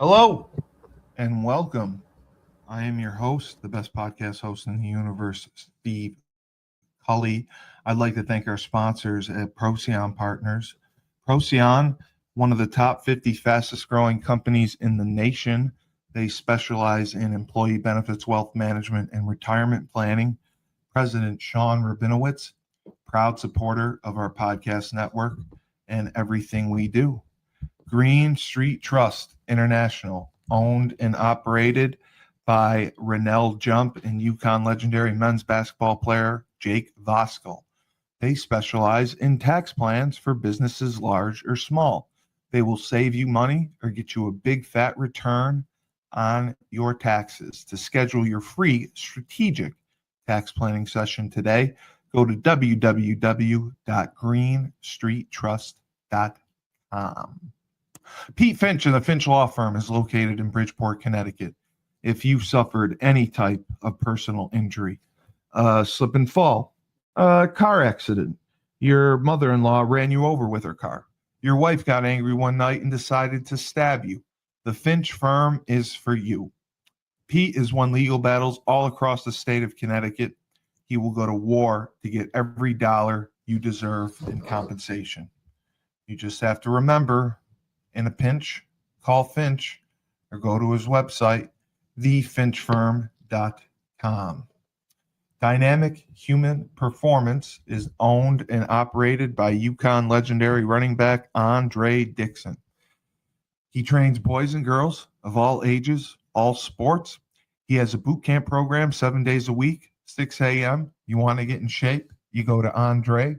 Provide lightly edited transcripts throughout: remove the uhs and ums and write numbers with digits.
Hello and welcome. I am your host, the best podcast host in the universe, Steve Cully. I'd like to thank our sponsors at Procyon Partners. Procyon, one of the top 50 fastest growing companies in the nation. They specialize in employee benefits, wealth management, and retirement planning. President Sean Rabinowitz, proud supporter of our podcast network and everything we do. Green Street Trust International, owned and operated by Rennell Jump and UConn legendary men's basketball player Jake Voskuhl. They specialize in tax plans for businesses large or small. They will save you money or get you a big fat return on your taxes. To schedule your free strategic tax planning session today, go to www.greenstreettrust.com. Pete Finch and the Finch Law Firm is located in Bridgeport, Connecticut. If you've suffered any type of personal injury, slip and fall, a car accident, your mother-in-law ran you over with her car, your wife got angry one night and decided to stab you, the Finch Firm is for you. Pete has won legal battles all across the state of Connecticut. He will go to war to get every dollar you deserve in compensation. You just have to remember, in a pinch, call Finch or go to his website, thefinchfirm.com. Dynamic Human Performance is owned and operated by UConn legendary running back Andre Dixon. He trains boys and girls of all ages, all sports. He has a boot camp program 7 days a week, 6 a.m. You want to get in shape, you go to Andre.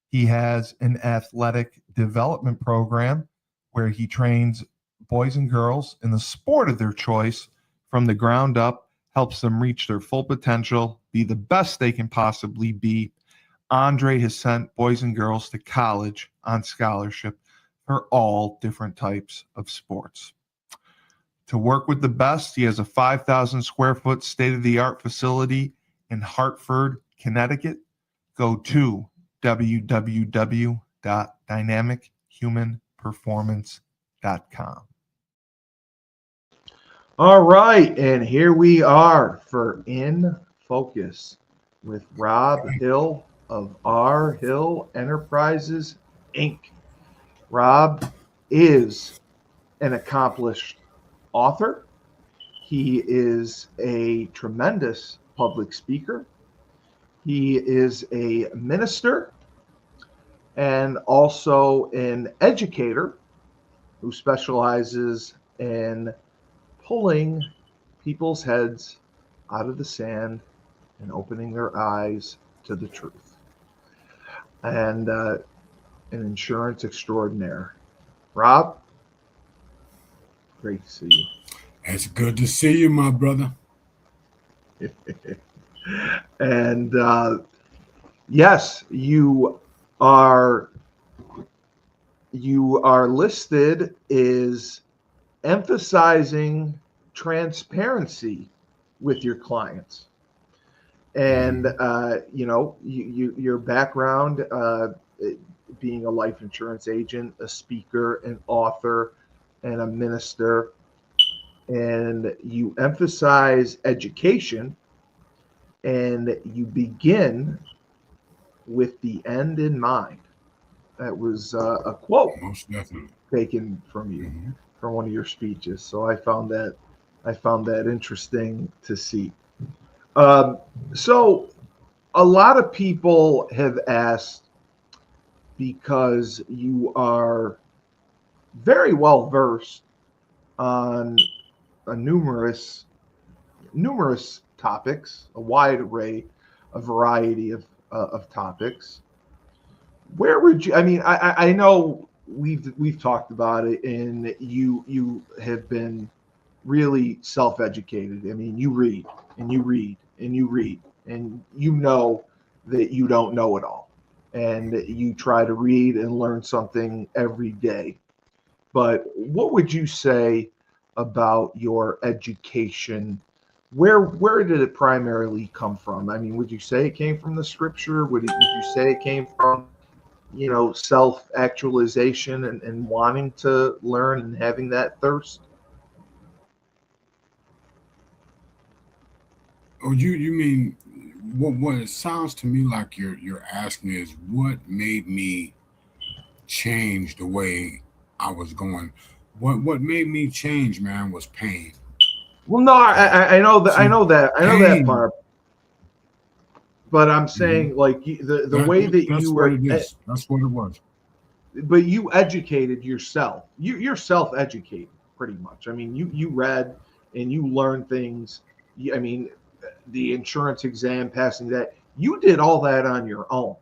He has an athletic development program where he trains boys and girls in the sport of their choice from the ground up, helps them reach their full potential, be the best they can possibly be. Andre has sent boys and girls to college on scholarship for all different types of sports. To work with the best, he has a 5,000 square foot state of the art facility in Hartford, Connecticut. Go to www.dynamichumanperformance.com. All right, and here we are for In Focus with Rob Hill of R Hill Enterprises, Inc. Rob is an accomplished author. He is a tremendous public speaker. He is a minister and also an educator who specializes in pulling people's heads out of the sand and opening their eyes to the truth. And an insurance extraordinaire. Rob, great to see you. It's good to see you, my brother. And yes, you are listed as emphasizing transparency with your clients. And your background, being a life insurance agent, a speaker, an author, and a minister, and you emphasize education, and you begin with the end in mind. That was a quote Most definitely taken from you from one of your speeches. So I found that interesting to see. So a lot of people have asked, because you are very well versed on a numerous topics, a wide array, a variety of topics. Where would you? I mean, I know we've talked about it, and you have been really self-educated. I mean, you read and you read and you read, and you know that you don't know it all, and you try to read and learn something every day. But what would you say about your education? Where did it primarily come from? I mean, would you say it came from the scripture? Would you say it came from, self-actualization and wanting to learn and having that thirst? Oh, you mean what it sounds to me like you're asking is what made me change the way I was going. What made me change, man, was pain. Well, no, Okay. I know that, See, I know that pain. part. But I'm hmm saying, like, the way that you that's what were, it is. That's what it was. but you educated yourself. You're self-educated pretty much. I mean, you read and you learned things. I mean, the insurance exam, passing that, you did all that on your own,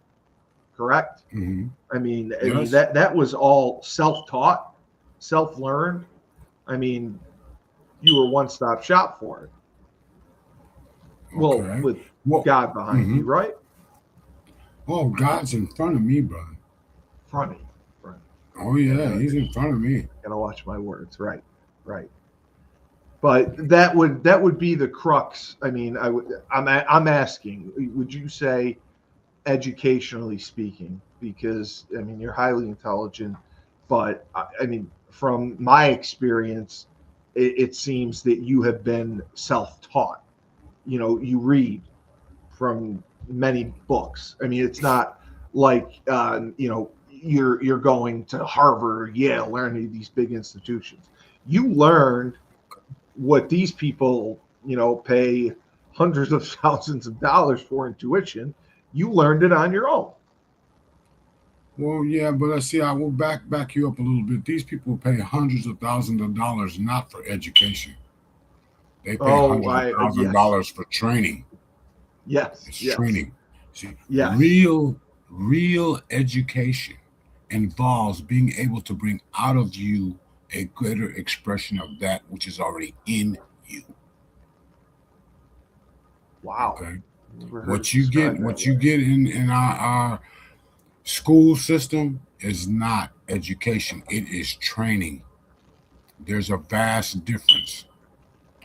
correct? hmm I mean Yes. that was all self-taught, self-learned. I mean, you were one-stop shop for it. Well, Okay. with Well. God behind hmm you, right? Oh, God's in front of me, brother. Funny, funny. Oh I yeah, gotta, He's in front of me. gotta watch my words, right? Right. But that would be the crux. I mean, I'm asking, would you say, educationally speaking, because I mean you're highly intelligent, but I mean from my experience, it seems that you have been self-taught. You know, you read from many books. I mean, it's not like you're going to Harvard, Yale, learning these big institutions. You learned what these people, pay hundreds of thousands of dollars for in tuition. You learned it on your own. Well, yeah, but I see. I will back you up a little bit. These people pay hundreds of thousands of dollars not for education. They pay Oh, hundreds of thousands of yes, dollars for training. yes, It's yes, training. See, yes. real education involves being able to bring out of you a greater expression of that which is already in you. Wow, Okay. never heard it described that What you way. get in our school system is not education. It is training. There's a vast difference.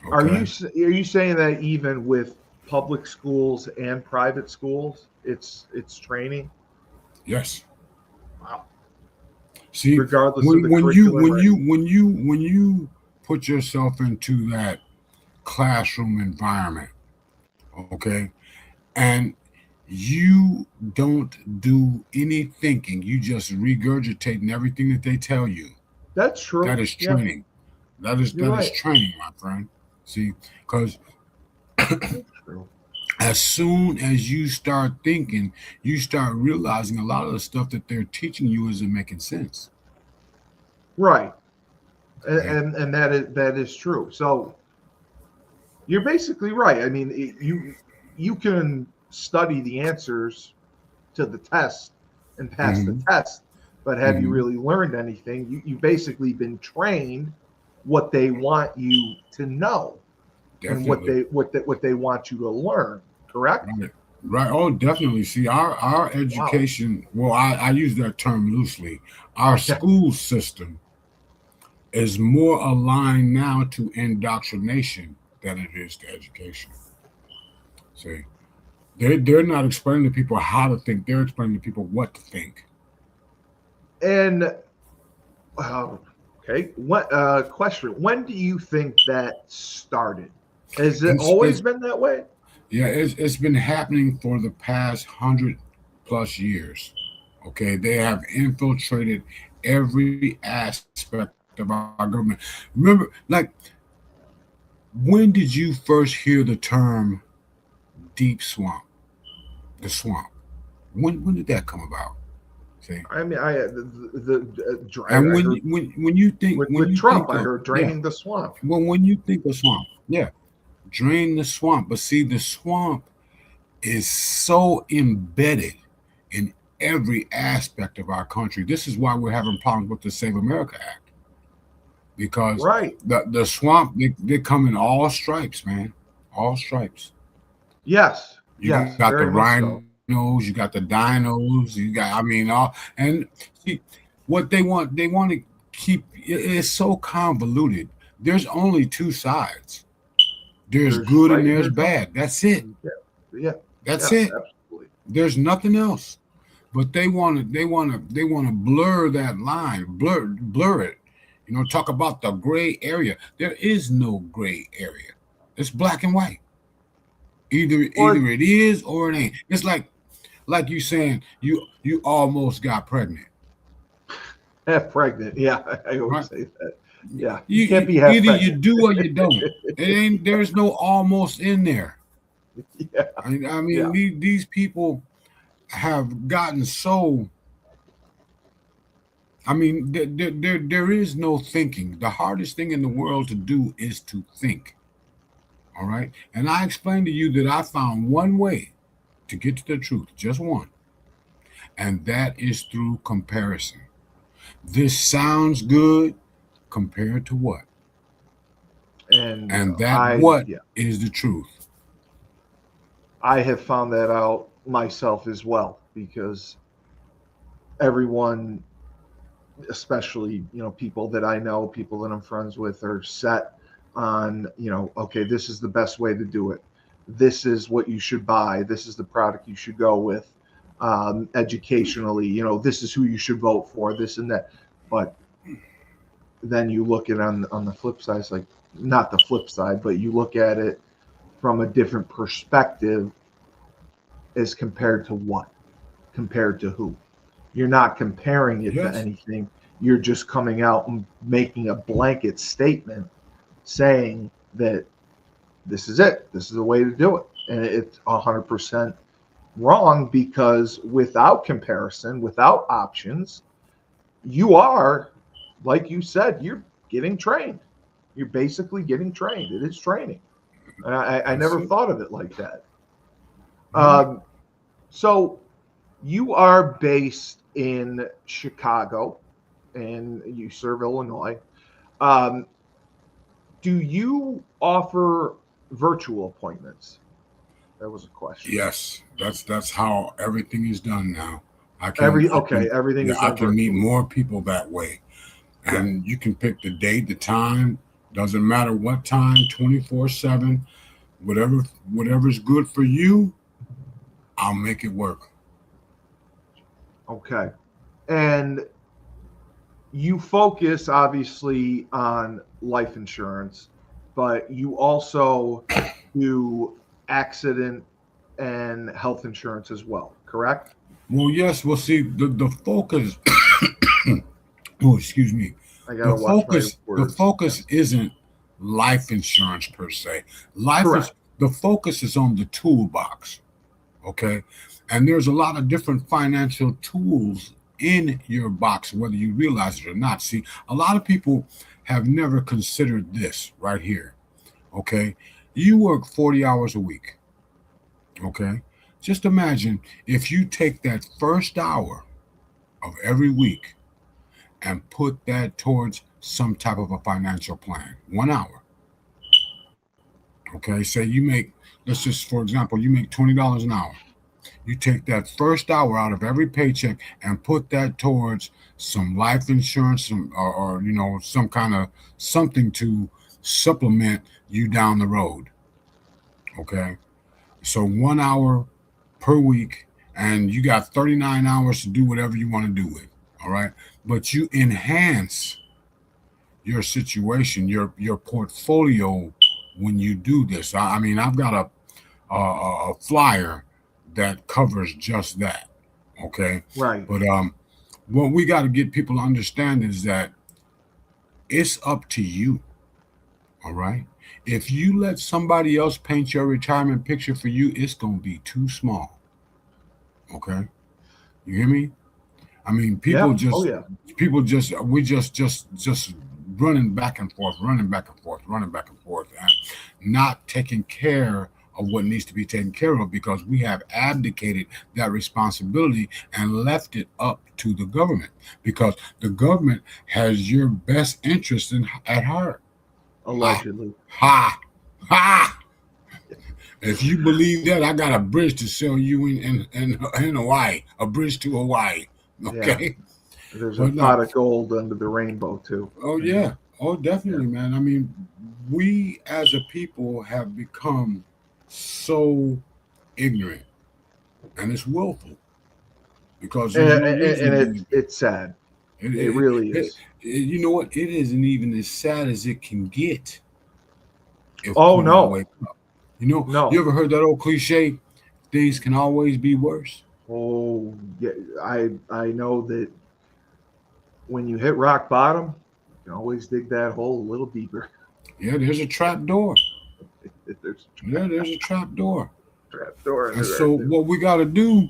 Okay. Are you saying that even with public schools and private schools, it's training? Yes. Wow. See, Regardless of the curriculum, or when you put yourself into that classroom environment, okay, and you don't do any thinking, you just regurgitating everything that they tell you. that's That true. is Yeah, training. you're That is right. training, my friend. See, because That's true. as soon as you start thinking, you start realizing a lot of the stuff that they're teaching you isn't making sense. Right, and Okay. that is true. So you're basically right. I mean, you can study the answers to the test and pass the hmm test, but have you hmm really learned anything? You've basically been trained what they want you to know and what Definitely. they want you to learn. Correct? Right. Right. Oh, definitely. See, our Wow. education, well, I use that term loosely. Our Okay. school system is more aligned now to indoctrination than it is to education. See, they're not explaining to people how to think, they're explaining to people what to think. And uh, okay, what question? When do you think that started? Has it always It's been that way? yeah, it's been happening for the past 100+ years. Okay, they have infiltrated every aspect of our government. Remember, like, when did you first hear the term deep swamp, the swamp? When did that come about? See, I mean, and I heard when with you Trump, think I of heard yeah, draining the swamp. well, when you think of swamp, yeah, drain the swamp. But see, the swamp is so embedded in every aspect of our country. This is why we're having problems with the Save America Act because Right. the swamp they come in all stripes, man, all stripes. Yes. You got Yes. the Very much so. rhinos, you got the dinos, you got I mean all and see what they want to keep it's so convoluted. There's only two sides. There's There's good and right and there's there's wrong. bad. That's it. Yeah. Yeah. That's Yes. it. Absolutely. There's nothing else. But they want to blur that line, blur it. Talk about the gray area. There is no gray area. It's black and white. Either Or it is or it ain't. It's like you saying you almost got pregnant, half pregnant. Yeah, I right? always say that. Yeah, you can't You be half either you pregnant. do or you don't. It ain't. There's no almost in there. Yeah, I yeah. mean, these people have gotten so. I mean, there is no thinking. The hardest thing in the world to do is to think. All right. And I explained to you that I found one way to get to the truth, just one, and that is through comparison. This sounds good compared to what? And And that I, what yeah, is the truth. I have found that out myself as well because everyone, especially people that I know, people that I'm friends with, are set on okay, this is the best way to do it. This is what you should buy. This is the product you should go with. Educationally, this is who you should vote for. This and that, but then you look at on the flip side, it's like not the flip side, but you look at it from a different perspective as compared to what? Compared to who? You're not comparing it to Yes. anything. You're just coming out and making a blanket statement saying that this is it. This is the way to do it. And it's 100% wrong because without comparison, without options, you are, like you said, you're getting trained. You're basically getting trained. It is training. I That's never it. thought of it like that. Right. Um, so you are based in Chicago and you serve Illinois. Um, do you offer virtual appointments? That was a question. Yes. That's how everything is done now. I can Everything yeah, is I done can meet virtually. more people that way. Yeah. And you can pick the date, the time, doesn't matter what time, 24/7, whatever's good for you, I'll make it work. Okay. And you focus obviously on life insurance, but you also do accident and health insurance as well, correct? Well, yes, we'll see the focus. Oh, excuse me. I got to watch my The words. focus isn't life insurance per se. Correct. The focus is on the toolbox. Okay. And there's a lot of different financial tools in your box, whether you realize it or not. See, a lot of people have never considered this right here. Okay. You work 40 hours a week. Okay. Just imagine if you take that first hour of every week and put that towards some type of a financial plan. 1 hour. Okay. Say you make, let's just, for example, you make $20 an hour. You take that first hour out of every paycheck and put that towards some life insurance or some kind of something to supplement you down the road. Okay. So 1 hour per week, and you got 39 hours to do whatever you want to do with. All right. But you enhance your situation, your portfolio when you do this. I mean, I've got a flyer that covers just that. Okay. Right. But what we got to get people to understand is that it's up to you. All right. If you let somebody else paint your retirement picture for you, it's going to be too small. Okay. You hear me? I mean, Yeah. Oh, yeah. we just running back and forth, running back and forth, running back and forth, and not taking care of what needs to be taken care of because we have abdicated that responsibility and left it up to the government because the government has your best interest at heart. Ha Allegedly. ha ha! If you believe that, I got a bridge to sell you in Hawaii, a bridge to Hawaii. Yeah. Okay, There's a but no, pot of gold under the rainbow, too. oh Yeah. yeah, oh Yeah. definitely, man. I mean, we as a people have become so ignorant, and it's willful because And, there's no and reason to be. it's sad. It, It it, really it, is. you know what? It isn't even as sad as it can get if Oh, people no. wake up. You know, you No. ever heard that old cliche? Things can always be worse. Oh, yeah. I know that when you hit rock bottom, you can always dig that hole a little deeper. Yeah, there's a trap door. There's Yeah, there's a trap door. a trap door And under there so too. what we got to do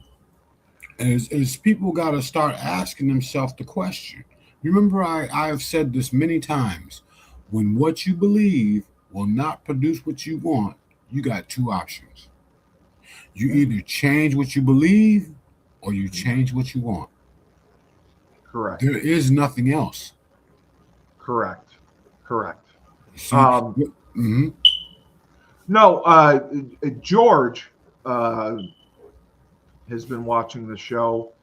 is people got to start asking themselves the question. Remember, I have said this many times. When what you believe will not produce what you want, you got two options. You Yeah. either change what you believe or you change what you want. Correct. There is nothing else. Correct. Correct. You see? Um, Mm-hmm. no, George uh, has been watching the show,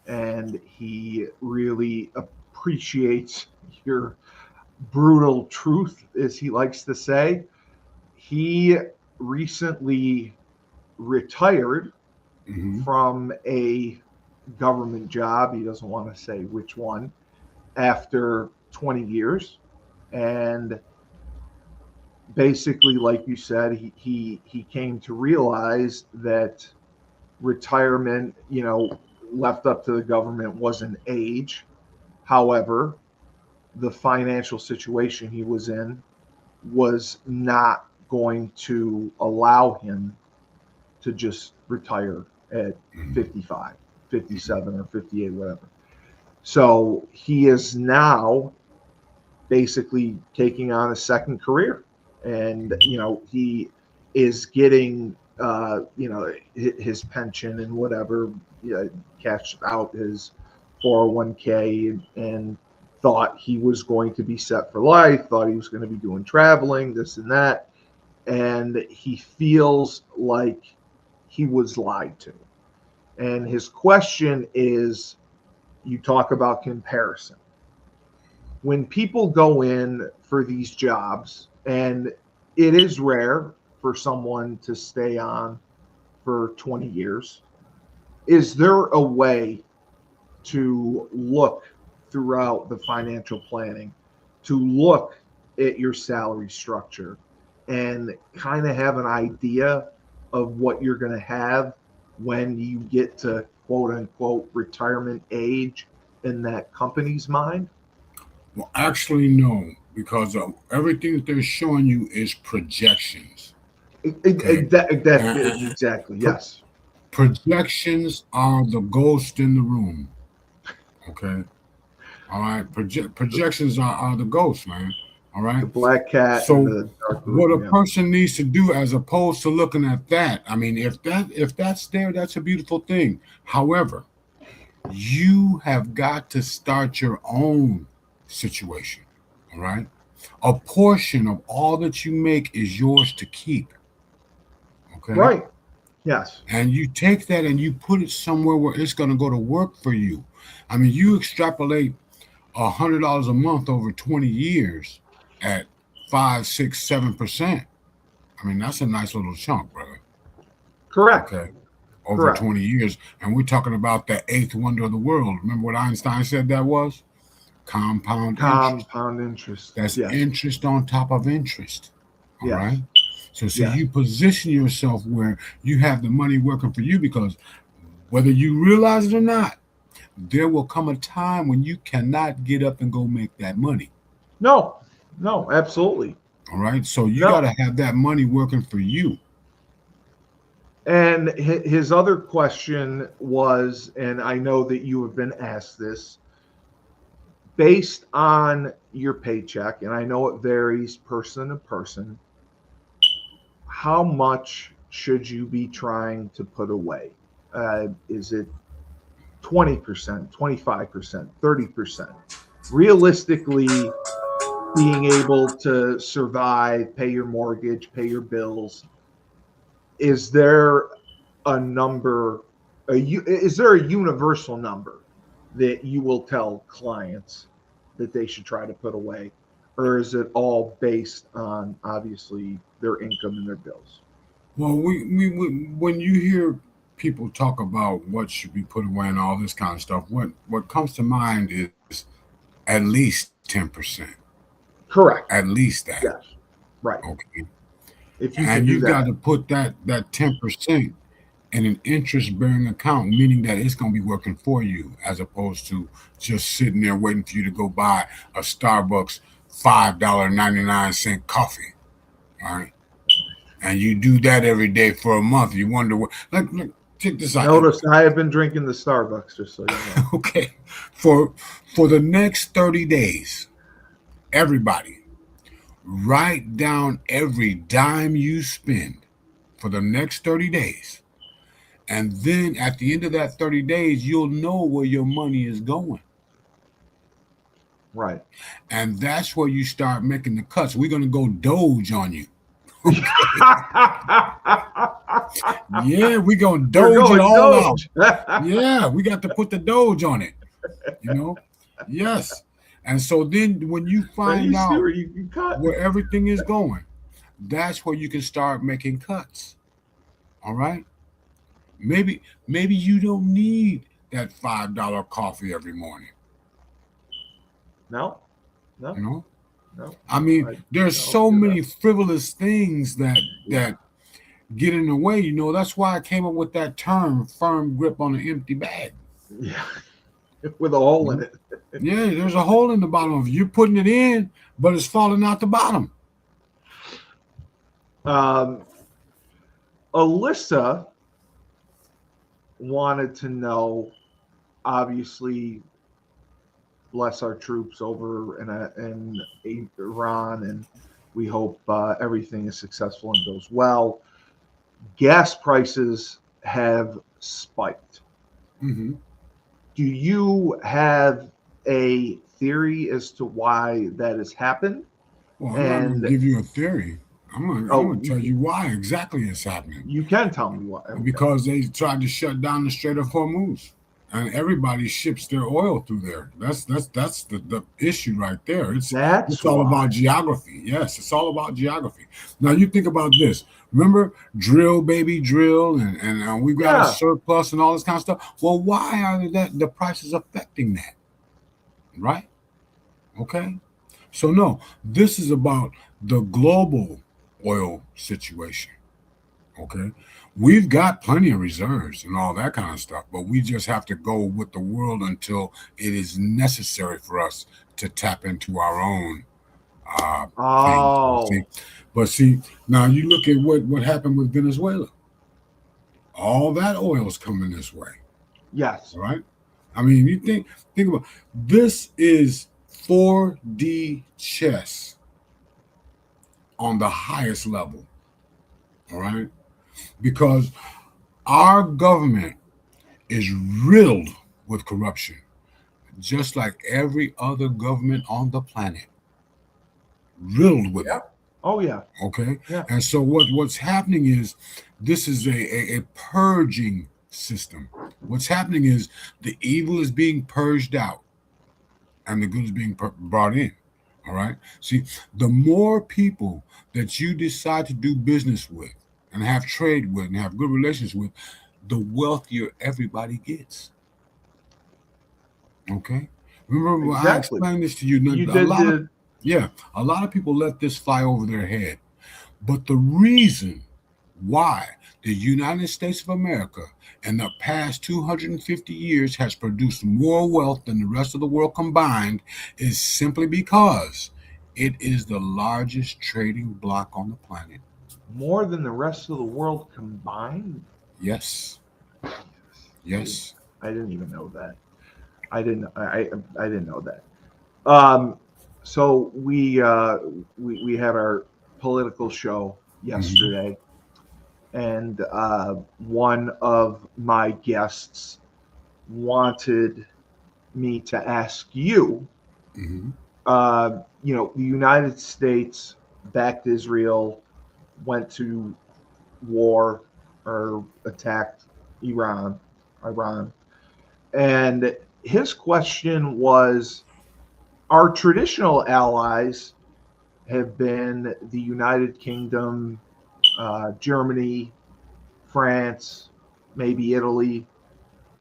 and he really appreciates your brutal truth, as he likes to say. He recently retired Mm-hmm. from a government job. He doesn't want to say which one, after 20 years. And basically, like you said, he came to realize that retirement, left up to the government was an age. However, the financial situation he was in was not going to allow him to just retire at Mm-hmm. 55, 57, or 58, whatever. So he is now basically taking on a second career. And, he is getting, his pension and whatever, cashed out his 401k, and thought he was going to be set for life, thought he was going to be doing traveling, this and that. And he feels like he was lied to. And his question is, you talk about comparison. When people go in for these jobs, and it is rare for someone to stay on for 20 years, is there a way to look throughout the financial planning, to look at your salary structure and kind of have an idea of what you're going to have when you get to quote unquote retirement age in that company's mind? Well, actually, no, because everything that they're showing you is projections. Okay. That's And exactly, pro- yes. projections are the ghost in the room. Okay. All right. Projections are the ghost, man. All right. The black cat in So the dark what a room. Yeah. person needs to do, as opposed to looking at that, I mean, if that's there, that's a beautiful thing. However, you have got to start your own situation. All right. A portion of all that you make is yours to keep. Okay. Right. Yes. And you take that and you put it somewhere where it's going to go to work for you. I mean, you extrapolate $100 a month over 20 years at 5, 6, 7%. I mean, that's a nice little chunk, brother. Correct. Okay. Over Correct. 20 years. And we're talking about the eighth wonder of the world. Remember what Einstein said that was? Compound interest. Compound interest. That's Yes. interest on top of interest. All Yes. right. So Yes. you position yourself where you have the money working for you, because whether you realize it or not, there will come a time when you cannot get up and go make that money. No. No. Absolutely. All right. So you No. got to have that money working for you. And his other question was, and I know that you have been asked this, based on your paycheck, and I know it varies person to person, how much should you be trying to put away? Is it 20%, 25%, 30%? Realistically, being able to survive, pay your mortgage, pay your bills, is there a number, is there a universal number that you will tell clients that they should try to put away? Or is it all based on, obviously, their income and their bills? Well, we when you hear people talk about what should be put away and all this kind of stuff, what comes to mind is at least 10%. Correct. At least that. Yes. Right. Okay. If you can And do you've got that. to put that 10% in an interest-bearing account, meaning that it's going to be working for you, as opposed to just sitting there waiting for you to go buy a Starbucks $5.99 coffee. All right, and you do that every day for a month. You wonder what. Look, check this out. Notice I have been drinking the Starbucks, just so you know. Okay, for the next 30 days, everybody write down every dime you spend for the next 30 days. And then at the end of that 30 days, you'll know where your money is going. Right. And that's where you start making the cuts. We're going to go Doge on you. Yeah, we're going to Doge it all out. Yeah, we got to put the Doge on it. Yes. And so then when you find out where everything is going, that's where you can start making cuts. All right? Maybe you don't need that $5 coffee every morning. No. No. I mean, there's so many frivolous things that get in the way. That's why I came up with that term, firm grip on an empty bag. Yeah. With a hole in it. Yeah, there's a hole in the bottom of it. You're putting it in, but it's falling out the bottom. Alyssa wanted to know, obviously, bless our troops over in Iran, and we hope everything is successful and goes well. Gas prices have spiked. Mm-hmm. Do you have a theory as to why that has happened? Well, I'm not going to give you a theory. I'm going to tell you why exactly it's happening. You can tell me why. Okay. Because they tried to shut down the Strait of Hormuz, and everybody ships their oil through there. That's the issue right there. It's all about geography. Yes, it's all about geography. Now you think about this. Remember, drill, baby, drill, and we've got a surplus and all this kind of stuff. Well, why are the prices affecting that? Right? Okay. So no, this is about the global oil situation. Okay. We've got plenty of reserves and all that kind of stuff, but we just have to go with the world until it is necessary for us to tap into our own things. But see, now you look at what happened with Venezuela. All that oil is coming this way. Yes. All right. I mean, you think about this is 4D chess on the highest level. All right. Because our government is riddled with corruption, just like every other government on the planet. Riddled with it. Oh, yeah. Okay. Yeah. And so what's happening is this is a purging system. What's happening is the evil is being purged out and the good is being brought in. All right. See, the more people that you decide to do business with and have trade with and have good relations with, the wealthier everybody gets. Okay. Remember when I explained this to you? A lot of people let this fly over their head. But the reason why the United States of America in the past 250 years has produced more wealth than the rest of the world combined is simply because it is the largest trading bloc on the planet. More than the rest of the world combined? Yes. Yes. I didn't even know that. I didn't know that. So we had our political show yesterday, and one of my guests wanted me to ask you. The United States backed Israel, went to war or attacked Iran, and his question was, our traditional allies have been the United Kingdom, Germany, France, maybe Italy,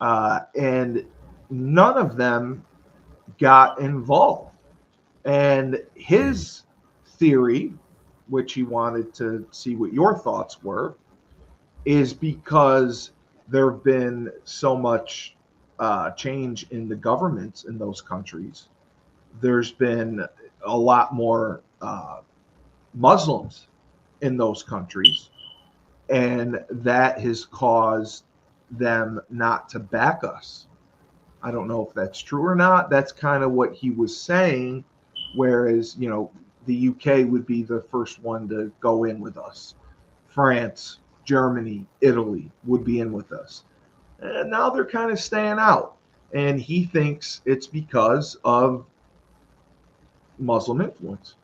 and none of them got involved. And his theory which he wanted to see what your thoughts were, is because there have been so much change in the governments in those countries. There's been a lot more Muslims in those countries, and that has caused them not to back us. I don't know if that's true or not. That's kind of what he was saying. Whereas, the UK would be the first one to go in with us. France, Germany, Italy would be in with us. And now they're kind of staying out. And he thinks it's because of Muslim influence.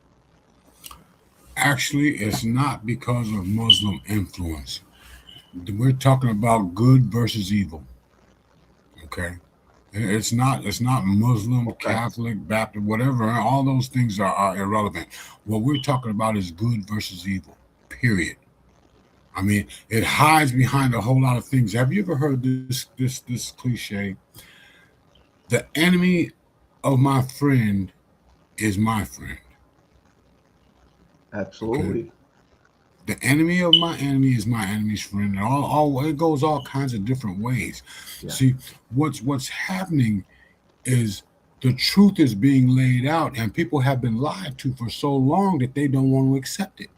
Actually, it's not because of Muslim influence. We're talking about good versus evil. Okay. It's not Muslim, Okay. Catholic, Baptist, whatever. All those things are irrelevant. What we're talking about is good versus evil. Period. I mean, it hides behind a whole lot of things. Have you ever heard this cliche? The enemy of my friend is my friend. Absolutely. Okay. The enemy of my enemy is my enemy's friend, and all it goes all kinds of different ways. Yeah. See, what's happening is the truth is being laid out, and people have been lied to for so long that they don't want to accept it.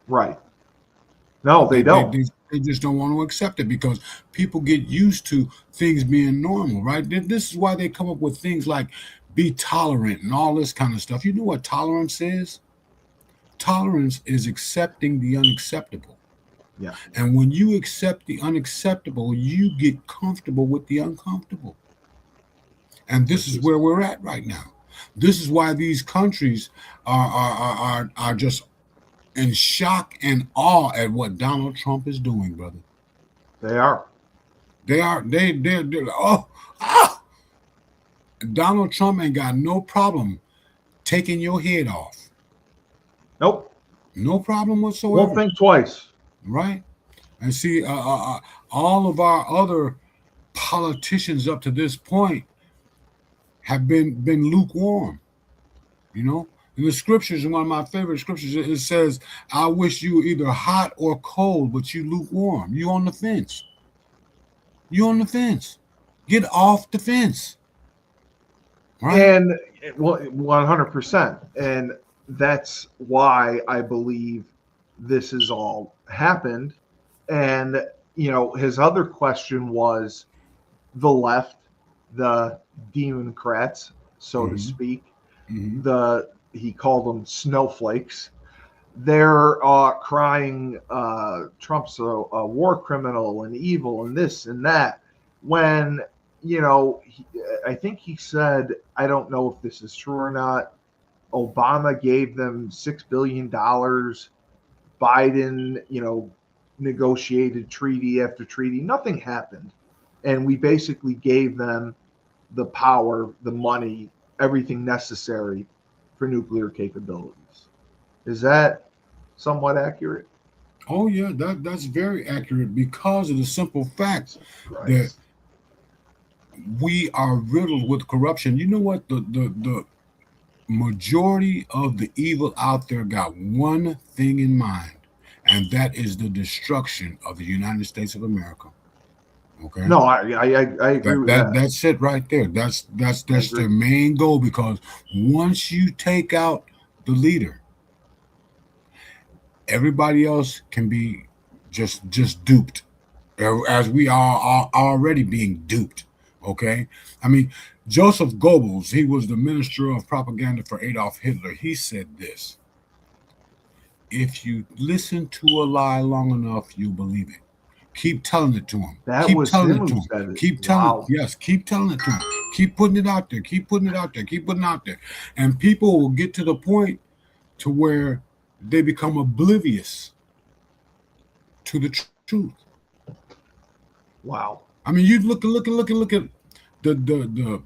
Right. No, they don't. They just don't want to accept it because people get used to things being normal, right? This is why they come up with things like be tolerant and all this kind of stuff. You know what tolerance is? Tolerance is accepting the unacceptable. Yeah. And when you accept the unacceptable, you get comfortable with the uncomfortable. And this is where we're at right now. This is why these countries are just in shock and awe at what Donald Trump is doing, brother. They are. They're Donald Trump ain't got no problem taking your head off. Nope. No problem whatsoever. Won't think twice. Right? And see, all of our other politicians up to this point have been lukewarm. In the scriptures, one of my favorite scriptures, it says, I wish you were either hot or cold, but you lukewarm. You on the fence. You on the fence. Get off the fence. Right? And 100%. And that's why I believe this has all happened. And, his other question was the left, the Democrats, so to speak, he called them snowflakes. They're crying Trump's a war criminal and evil and this and that. When, I think he said, I don't know if this is true or not, Obama gave them $6 billion. Biden, negotiated treaty after treaty. Nothing happened. And we basically gave them the power, the money, everything necessary for nuclear capabilities. Is that somewhat accurate? Oh, yeah, that's very accurate because of the simple fact that we are riddled with corruption. You know what? The majority of the evil out there got one thing in mind, and that is the destruction of the United States of America. Okay. No, I agree with that. That's it right there. That's their main goal, because once you take out the leader, everybody else can be just duped, as we are already being duped. Okay. I mean, Joseph Goebbels, he was the minister of propaganda for Adolf Hitler. He said this: if you listen to a lie long enough, you believe it. Keep telling it to him. Keep telling it to him. Keep telling it. Yes, keep telling it to him. Keep putting it out there. Keep putting it out there. Keep putting it out there. And people will get to the point to where they become oblivious to the truth. Wow. I mean, you look at the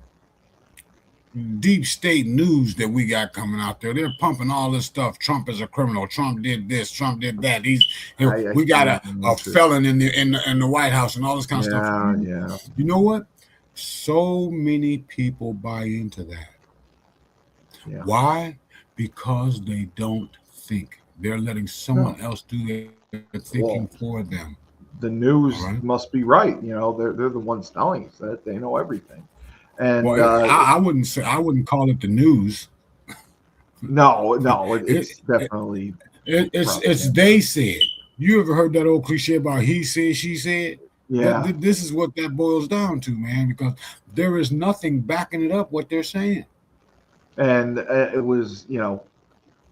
deep state news that we got coming out there. They're pumping all this stuff. Trump is a criminal. Trump did this. Trump did that. We got a felon in the White House and all this kind of stuff. Yeah. You know what? So many people buy into that. Yeah. Why? Because they don't think. They're letting someone else do their thinking for them. The news All right. must be right. You know, they're the ones telling us that they know everything. And Well, I wouldn't call it the news. no, it's definitely It's they said. You ever heard that old cliche about he said, she said? yeah. This is what that boils down to, man, because there is nothing backing it up what they're saying. And it was, you know,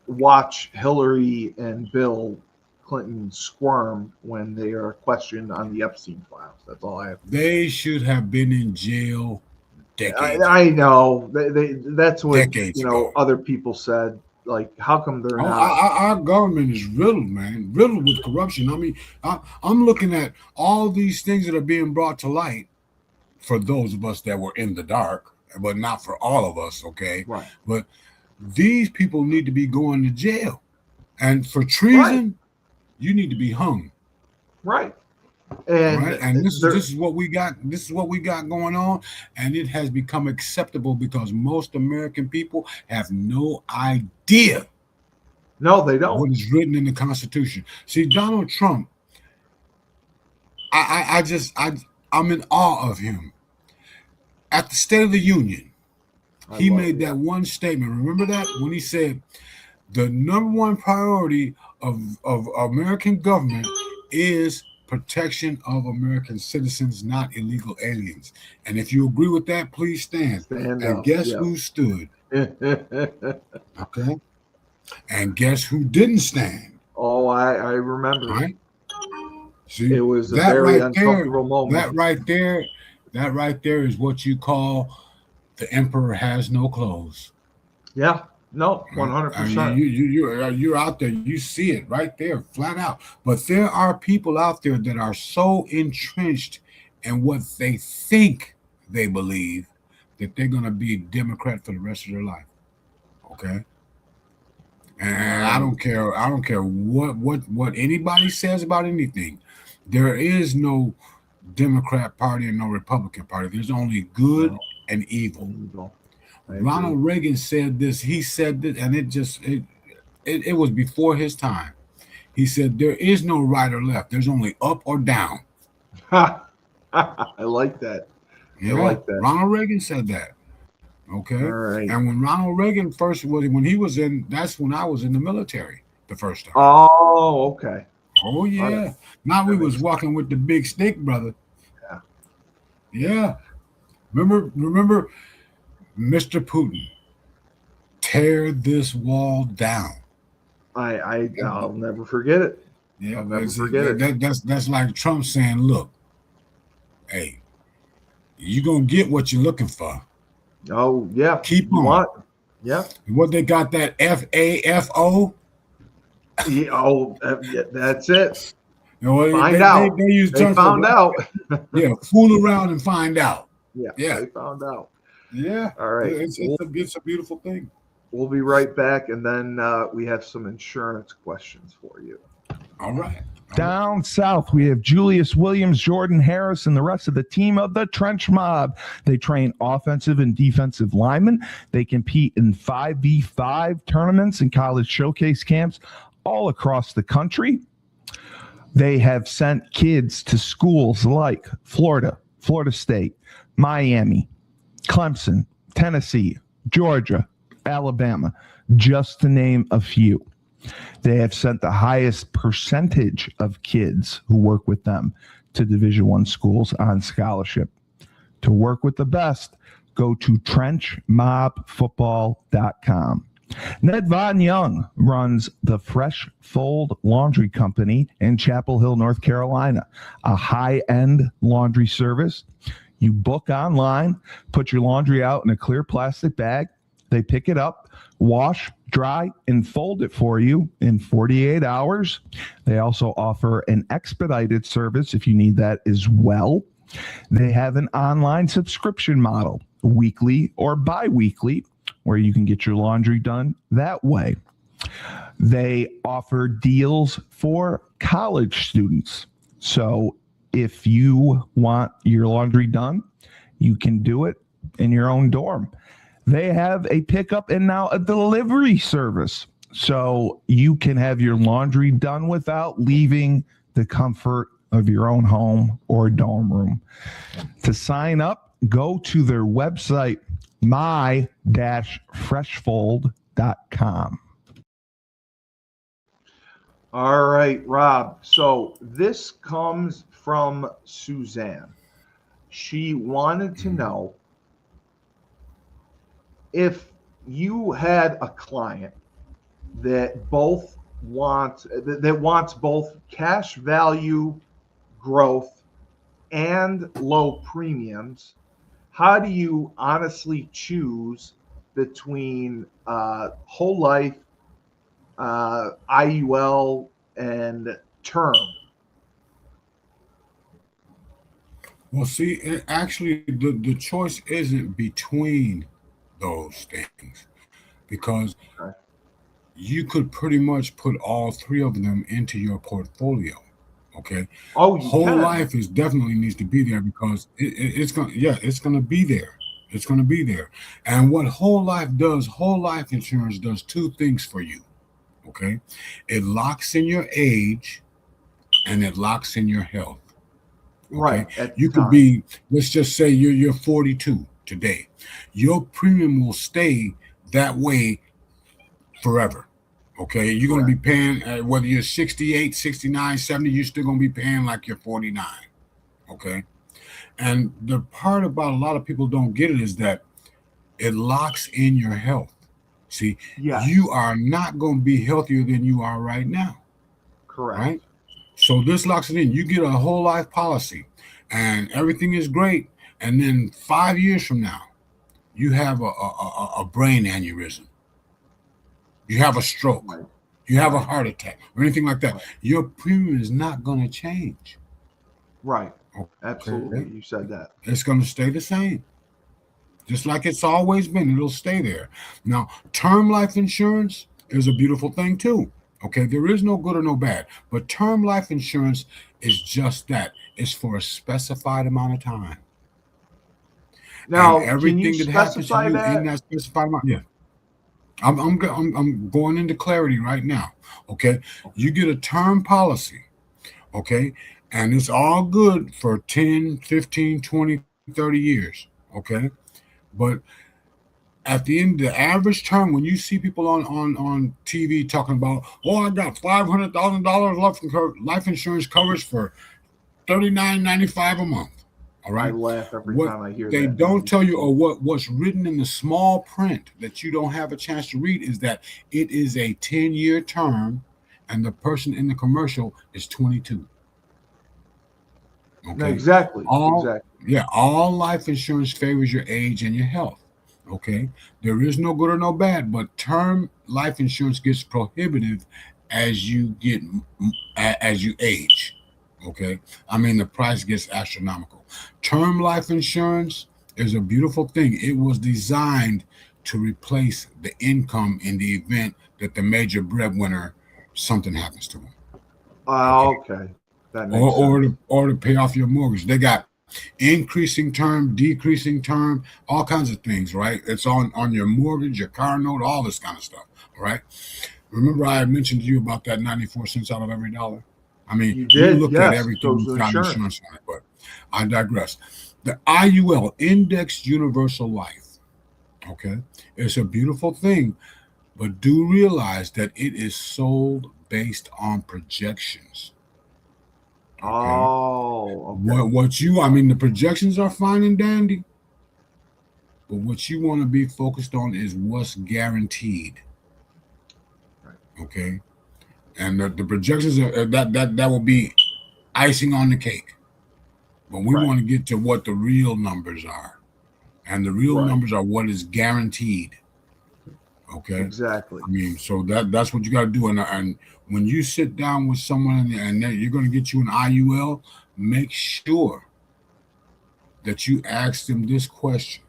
watch Hillary and Bill Clinton squirm when they are questioned on the Epstein files. That's all I have. They should have been in jail decades. I know that's what Decades ago. other people said. Like, how come they're not? Our government is riddled, man, riddled with corruption. I mean, I'm looking at all these things that are being brought to light for those of us that were in the dark, but not for all of us, okay? Right. But these people need to be going to jail, and for treason, you need to be hung. Right. And right? And this is what we got. This is what we got going on, and it has become acceptable because most American people have no idea. No, they don't. What is written in the Constitution? See, Donald Trump. I'm in awe of him. At the State of the Union, he made that one statement. Remember that when he said, "The number one priority of American government is protection of American citizens, not illegal aliens." And if you agree with that, please stand. And guess who stood? Okay. And guess who didn't stand? Oh, I remember. Right? See, it was a very uncomfortable moment. That right there is what you call the emperor has no clothes. Yeah. No, 100%. You're out there. You see it right there, flat out. But there are people out there that are so entrenched in what they think they believe that they're going to be Democrat for the rest of their life. Okay. And I don't care what anybody says about anything. There is no Democrat Party and no Republican Party. There's only good and evil. Ronald Reagan said this. He said this, and it was before his time. He said, "There is no right or left. There's only up or down." I like that. Yeah, I like that. Ronald Reagan said that. Okay. All right. And when Ronald Reagan that's when I was in the military the first time. Oh, okay. Oh, yeah. Right. Now we was walking with the big stick, brother. Yeah. Yeah. Remember, Mr. Putin, tear this wall down. I'll never forget it. Yeah, I'll never forget it. That's like Trump saying, "Look, hey, you're gonna get what you're looking for." Oh yeah, keep on. What? Yeah. What they got that FAFO? Yeah, that's it. You know, find out. They found out. Yeah, fool around and find out. Yeah, they found out. Yeah. All right. It's a beautiful thing. We'll be right back, and then we have some insurance questions for you. All right. Down south, we have Julius Williams, Jordan Harris, and the rest of the team of the Trench Mob. They train offensive and defensive linemen. They compete in 5v5 tournaments and college showcase camps all across the country. They have sent kids to schools like Florida, Florida State, Miami, Clemson, Tennessee, Georgia, Alabama, just to name a few. They have sent the highest percentage of kids who work with them to Division I schools on scholarship. To work with the best, go to trenchmobfootball.com. Ned Von Young runs the Fresh Fold Laundry Company in Chapel Hill, North Carolina, a high-end laundry service. You book online, put your laundry out in a clear plastic bag. They pick it up, wash, dry, and fold it for you in 48 hours. They also offer an expedited service if you need that as well. They have an online subscription model, weekly or bi-weekly, where you can get your laundry done that way. They offer deals for college students. So if you want your laundry done, you can do it in your own dorm. They have a pickup and now a delivery service. so you can have your laundry done without leaving the comfort of your own home or dorm room. To sign up, go to their website, my-freshfold.com. All right, Rob. So this comes from Suzanne. She wanted to know if you had a client that wants both cash value growth and low premiums, how do you honestly choose between whole life, IUL, and term? Well, see, actually, the choice isn't between those things, because Okay. you could pretty much put all three of them into your portfolio. Okay, Oh, you whole can. life is definitely needs to be there, because it's gonna be there. It's gonna be there. And what whole life does, whole life insurance does two things for you. Okay, it locks in your age and it locks in your health. Okay, Right. At the you could time. be, let's just say you're 42 today. Your premium will stay that way forever. Okay, you're going to be paying, whether you're 68, 69, 70, you're still going to be paying like you're 49. Okay, and the part about a lot of people don't get it is that it locks in your health. See, Yes. you are not going to be healthier than you are right now. Correct. Right? So this locks it in. You get a whole life policy and everything is great. And then 5 years from now, you have a brain aneurysm. You have a stroke. Right. You have a heart attack or anything like that. Right. Your premium is not going to change. Right. Okay? Absolutely. You said that. It's going to stay the same. Just like it's always been. It'll stay there. Now, term life insurance is a beautiful thing too. Okay, there is no good or no bad, but term life insurance is just that. It's for a specified amount of time. Now, And everything can you that happens to specify you that? in that specified amount. Yeah, I'm going into clarity right now. Okay, you get a term policy. Okay, and it's all good for 10, 15, 20, 30 years. Okay, but at the end, the average term, when you see people on TV talking about, oh, I got $500,000 life insurance coverage for $39.95 a month. All I right. laugh every What time I hear they that. don't tell you, or what's written in the small print that you don't have a chance to read, is that it is a 10-year term, and the person in the commercial is 22. Okay. Exactly. All life insurance favors your age and your health. Okay, there is no good or no bad, but term life insurance gets prohibitive as you age. Okay, I mean the price gets astronomical. Term life insurance is a beautiful thing. It was designed to replace the income in the event that the major breadwinner, something happens to him. Okay. That makes sense. Or to pay off your mortgage. They got increasing term, decreasing term, all kinds of things, right? It's on your mortgage, your car note, all this kind of stuff, all right? Remember I had mentioned to you about that 94 cents out of every dollar? I mean, You did, look yes. at everything Social without insurance. insurance on it, but I digress. The IUL, Indexed Universal Life, okay? It's a beautiful thing, but do realize that it is sold based on projections. Okay. Oh, okay. I mean, the projections are fine and dandy, but what you want to be focused on is what's guaranteed. Right. Okay, and the projections are that will be icing on the cake, but we want to get to what the real numbers are, and the real numbers are what is guaranteed. Okay, exactly. I mean, so that's what you got to do, and when you sit down with someone and you're going to get you an IUL, make sure that you ask them this question: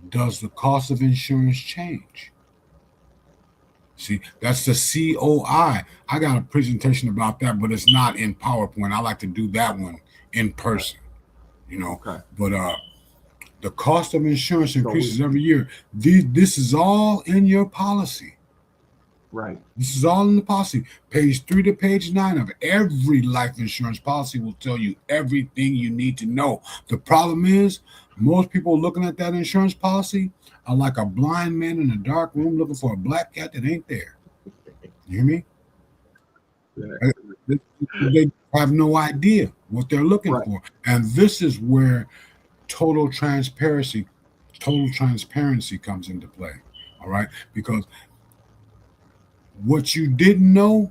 does the cost of insurance change? See, that's the COI. I got a presentation about that, but it's not in PowerPoint. I like to do that one in person, but the cost of insurance increases every year. This is all in your policy. Right. This is all in the policy. Page 3 to page 9 of every life insurance policy will tell you everything you need to know. The problem is, most people looking at that insurance policy are like a blind man in a dark room looking for a black cat that ain't there. You hear me? They have no idea what they're looking for. And this is where total transparency comes into play. All right? Because what you didn't know,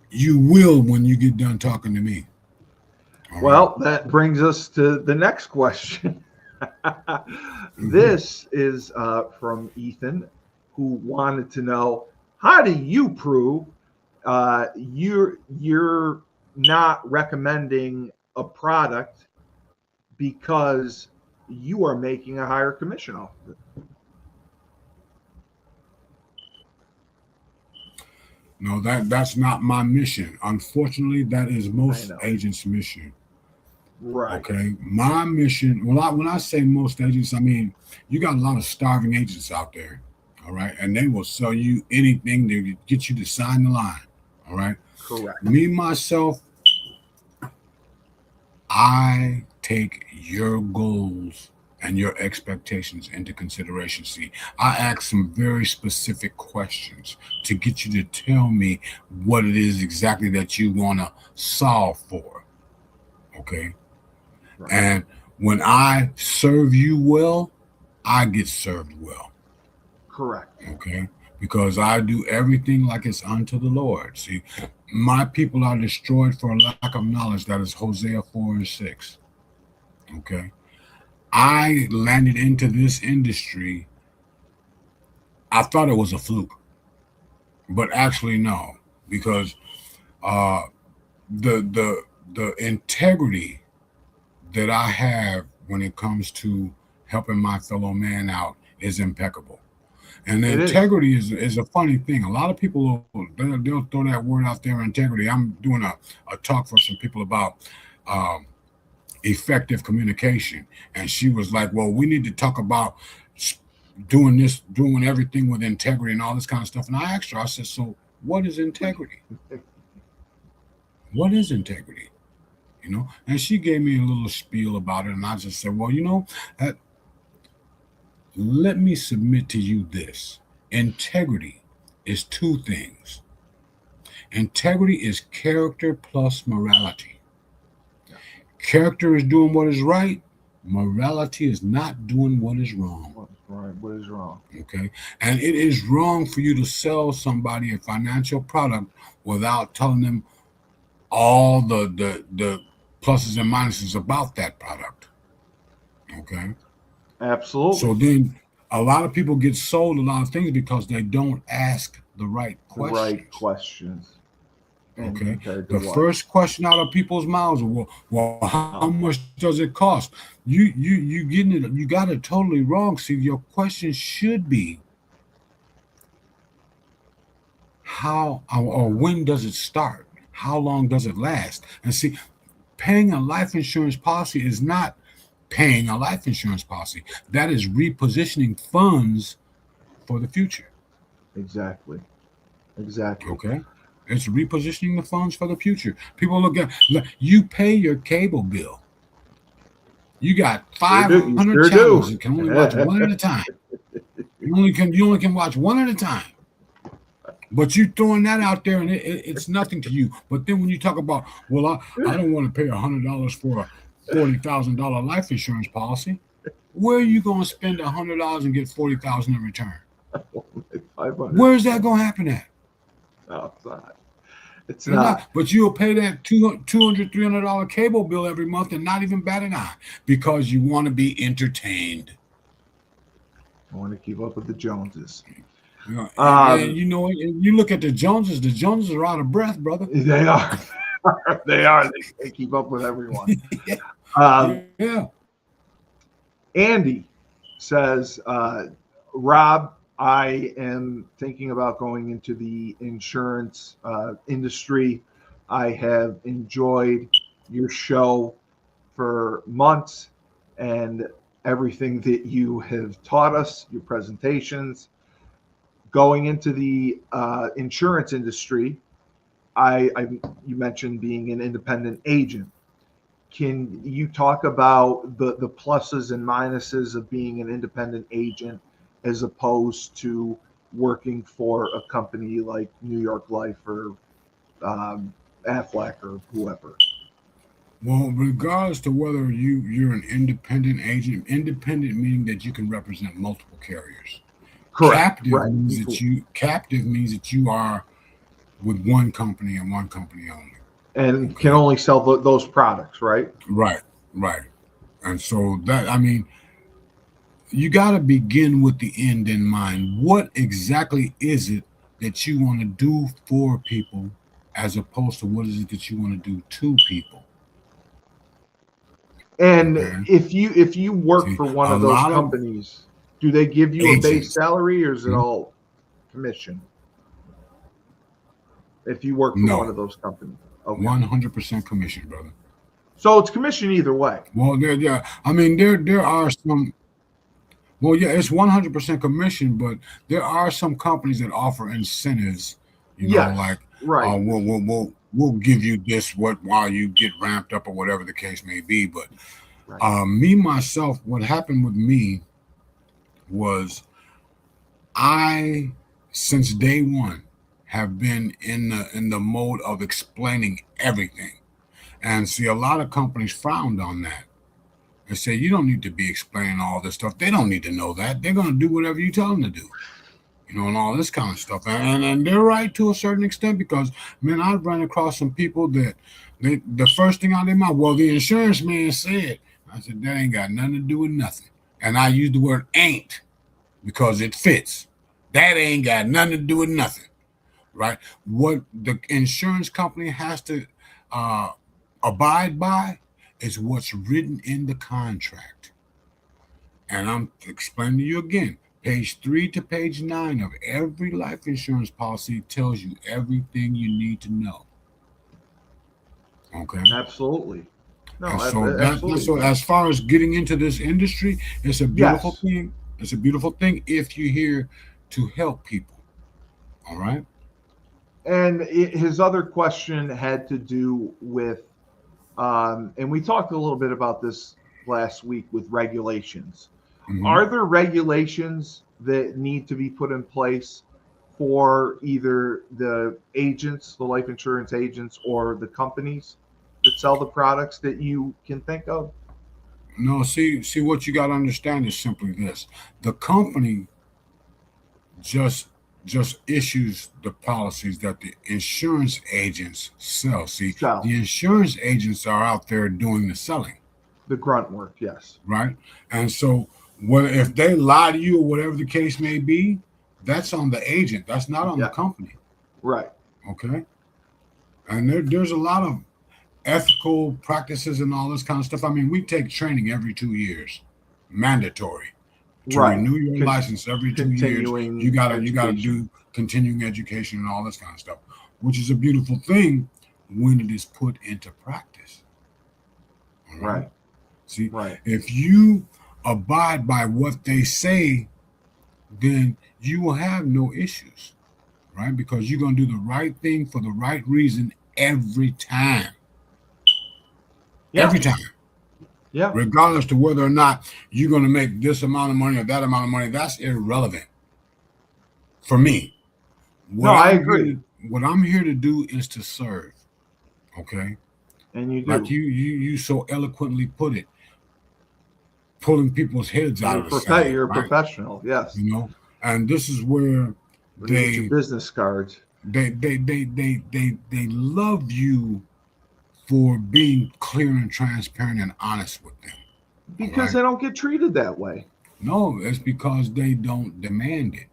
you will when you get done talking to me. All Well, that brings us to the next question. This is from Ethan, who wanted to know, how do you prove you're not recommending a product because you are making a higher commission off of it? No, that's not my mission. Unfortunately, that is most agents' mission. Right. Okay. My mission, when I say most agents, I mean you got a lot of starving agents out there. All right. And they will sell you anything to get you to sign the line. All right. Correct. Me, myself, I take your goals and your expectations into consideration. See, I ask some very specific questions to get you to tell me what it is exactly that you want to solve for. Okay. Right. And when I serve you well, I get served well. Correct. Okay. Because I do everything like it's unto the Lord. See, my people are destroyed for a lack of knowledge. That is Hosea 4:6. Okay. I landed into this industry. I thought it was a fluke, but actually no, because the integrity that I have when it comes to helping my fellow man out is impeccable. And integrity is a funny thing. A lot of people they'll throw that word out there, integrity. I'm doing a talk for some people about effective communication, and she was like, well, we need to talk about doing everything with integrity and all this kind of stuff. And I asked her, I said, so what is integrity? What is integrity? You know, and she gave me a little spiel about it, and I just said, well, you know, let me submit to you this. Integrity is two things. Integrity is character plus morality. Character is doing what is right. Morality is not doing what is wrong. What is wrong? Okay. And it is wrong for you to sell somebody a financial product without telling them all the pluses and minuses about that product. Okay. Absolutely. So then a lot of people get sold a lot of things because they don't ask the right questions. Right questions. Okay. The first question out of people's mouths is, well, how much does it cost? You getting it? You got it totally wrong. See, your question should be, how or when does it start? How long does it last? And see, paying a life insurance policy is not paying a life insurance policy. That is repositioning funds for the future. Exactly. Okay. It's repositioning the funds for the future. People look at, you pay your cable bill. You got 500 channels. You can only watch one at a time. You only can watch one at a time. But you throwing that out there, and it's nothing to you. But then when you talk about, well, I don't want to pay $100 for a $40,000 life insurance policy, where are you going to spend $100 and get $40,000 in return? Where's that going to happen at? No, it's not. It's not. But you'll pay that $200, $300 cable bill every month and not even bat an eye because you want to be entertained. I want to keep up with the Joneses. And you know, you look at the Joneses are out of breath, brother. They are. They keep up with everyone. Yeah. Andy says, Rob, I am thinking about going into the insurance industry. I have enjoyed your show for months and everything that you have taught us, your presentations. going into the insurance industry, you mentioned being an independent agent. Can you talk about the pluses and minuses of being an independent agent as opposed to working for a company like New York Life or Aflac or whoever? Well, regardless to whether you're an independent agent, independent meaning that you can represent multiple carriers. Correct. Captive means that you are with one company and one company only, and can only sell those products, right? Right. And so that, I mean, you got to begin with the end in mind. What exactly is it that you want to do for people, as opposed to what is it that you want to do to people? And if you work for one of those companies, do they give you a base salary, or is it all commission? If you work for one of those companies, 100% commission, brother. So it's commission either way. Well, I mean, there are some. Well, yeah, it's 100% commission, but there are some companies that offer incentives. Like we'll give you this while you get ramped up or whatever the case may be. But me myself, what happened with me was I, since day one, have been in the mode of explaining everything. And see, a lot of companies frowned on that. They say, you don't need to be explaining all this stuff. They don't need to know that. They're going to do whatever you tell them to do, and all this kind of stuff. And they're right to a certain extent, because, man, I've run across some people that the first thing out of their mouth, well, the insurance man said. I said, that ain't got nothing to do with nothing. And I use the word ain't because it fits. That ain't got nothing to do with nothing, right? What the insurance company has to abide by is what's written in the contract. And I'm explaining to you again, page 3 to page 9 of every life insurance policy tells you everything you need to know. Okay. Absolutely. No, absolutely. So as far as getting into this industry, it's a beautiful thing. It's a beautiful thing if you're here to help people. All right. And his other question had to do with, and we talked a little bit about this last week with regulations. Mm-hmm. Are there regulations that need to be put in place for either the agents, the life insurance agents, or the companies that sell the products that you can think of? No, see what you got to understand is simply this. The company just issues the policies that the insurance agents sell. The insurance agents are out there doing the selling. The grunt work, yes. Right? And so if they lie to you or whatever the case may be, that's on the agent. That's not on the company. Right. Okay? And there's a lot of ethical practices and all this kind of stuff. I mean, we take training every 2 years, mandatory. To renew your license every 2 years, you gotta do continuing education and all this kind of stuff, which is a beautiful thing when it is put into practice. All right. See, if you abide by what they say, then you will have no issues, right? Because you're gonna do the right thing for the right reason every time. Yeah. Every time. Yeah. Regardless to whether or not you're going to make this amount of money or that amount of money, that's irrelevant for me. I agree. What I'm here to do is to serve. Okay. And you do. Like you so eloquently put it, pulling people's heads out of the sand. You're a professional. Yes. And this is where your business cards. They love you for being clear and transparent and honest with them. Because they don't get treated that way. No, it's because they don't demand it.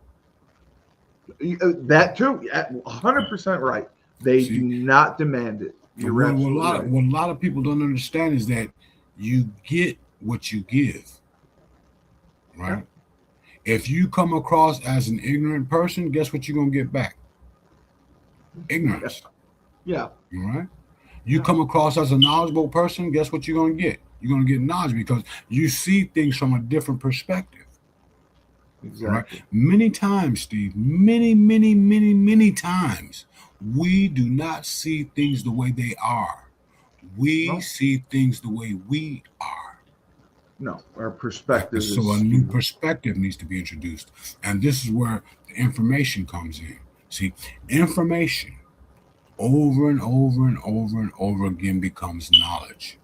That too, 100% right. They do not demand it. What a lot of people don't understand is that you get what you give. Right? Yeah. If you come across as an ignorant person, guess what you're going to get back? Ignorance. Yeah. All right? You come across as a knowledgeable person, guess what you're going to get? You're going to get knowledge because you see things from a different perspective. Exactly. Many times, Steve, many times, we do not see things the way they are. We No, see things the way we are. no. Our perspective is So a new skewed. perspective needs to be introduced. And this is where the information comes in. See, information over and over and over and over again becomes knowledge.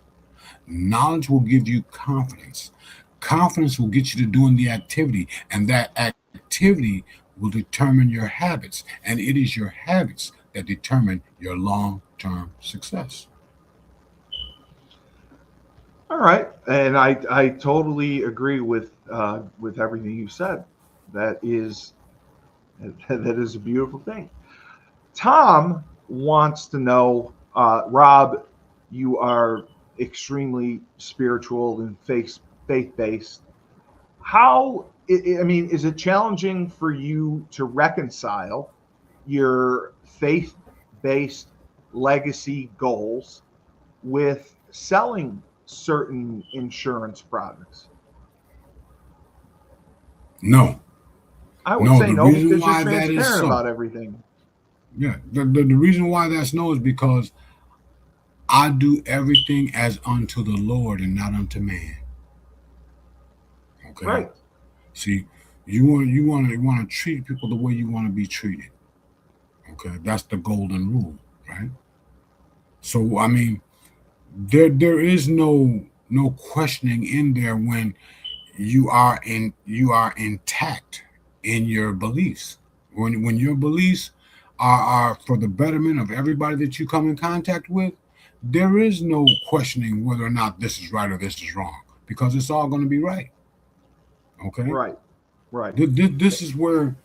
Knowledge will give you confidence. Confidence will get you to doing the activity, and that activity will determine your habits. And it is your habits that determine your long-term success. All right, and I totally agree with everything you said. That is that is a beautiful thing. Tom wants to know, Rob, you are extremely spiritual and faith based. How I mean, is it challenging for you to reconcile your faith based legacy goals with selling certain insurance products? No, I would no. say The no reason because you're why that is transparent so, about everything. yeah, the reason why that's no is because I do everything as unto the Lord and not unto man. Okay. Right. See, you want to treat people the way you want to be treated. Okay, that's the golden rule, right? So I mean, there is no questioning in there when you are intact in your beliefs. When your beliefs are for the betterment of everybody that you come in contact with, there is no questioning whether or not this is right or this is wrong, because it's all going to be right. Okay. Right. Right. This is where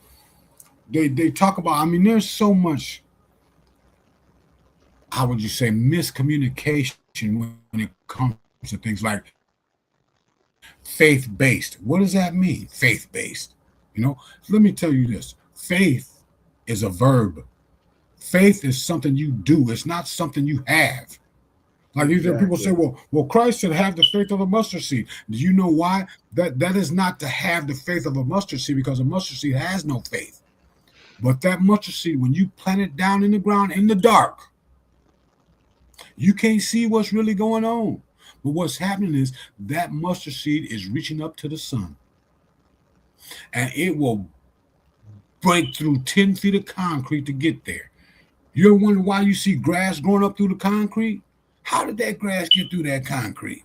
they talk about. I mean, there's so much, how would you say, miscommunication when it comes to things like faith based. What does that mean? Faith based. Let me tell you this: faith is a verb. Faith is something you do. It's not something you have. Like people say, well, Christ said, have the faith of a mustard seed. Do you know why? That is not to have the faith of a mustard seed, because a mustard seed has no faith. But that mustard seed, when you plant it down in the ground in the dark, you can't see what's really going on. But what's happening is that mustard seed is reaching up to the sun, and it will break through 10 feet of concrete to get there. You ever wonder why you see grass growing up through the concrete? How did that grass get through that concrete?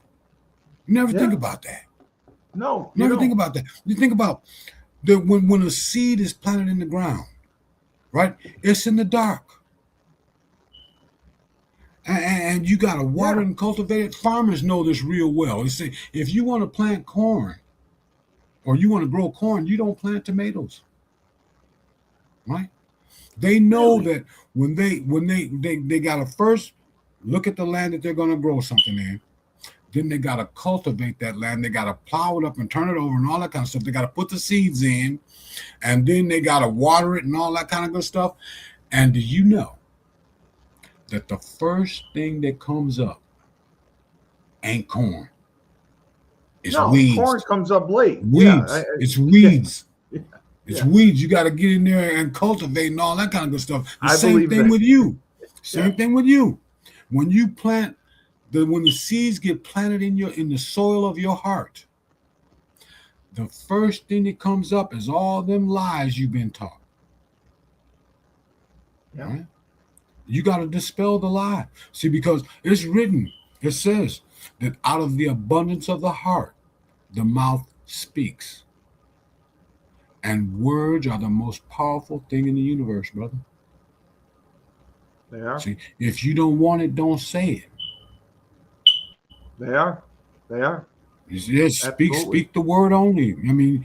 You never think about that. No, you never think about that. You think about when a seed is planted in the ground, right? It's in the dark. And you got to water and cultivate it. Farmers know this real well. They say, if you want to plant corn or you want to grow corn, you don't plant tomatoes, right? They know that when they got to first look at the land that they're going to grow something in. Then they got to cultivate that land. They got to plow it up and turn it over and all that kind of stuff. They got to put the seeds in, and then they got to water it and all that kind of good stuff. And do you know that the first thing that comes up ain't corn? It's weeds. Corn comes up late. Weeds. It's weeds. It's Yeah. weeds. You got to get in there and cultivate and all that kind of good stuff. The I same believe thing that. with you. Same thing with you. When you plant, when the seeds get planted in the soil of your heart, the first thing that comes up is all them lies you've been taught. Yeah. Right? You got to dispel the lie. See, because it's written, it says that out of the abundance of the heart, the mouth speaks. And words are the most powerful thing in the universe, brother. They are. See, if you don't want it, don't say it. They are. They are. Yes, speak the word only. I mean,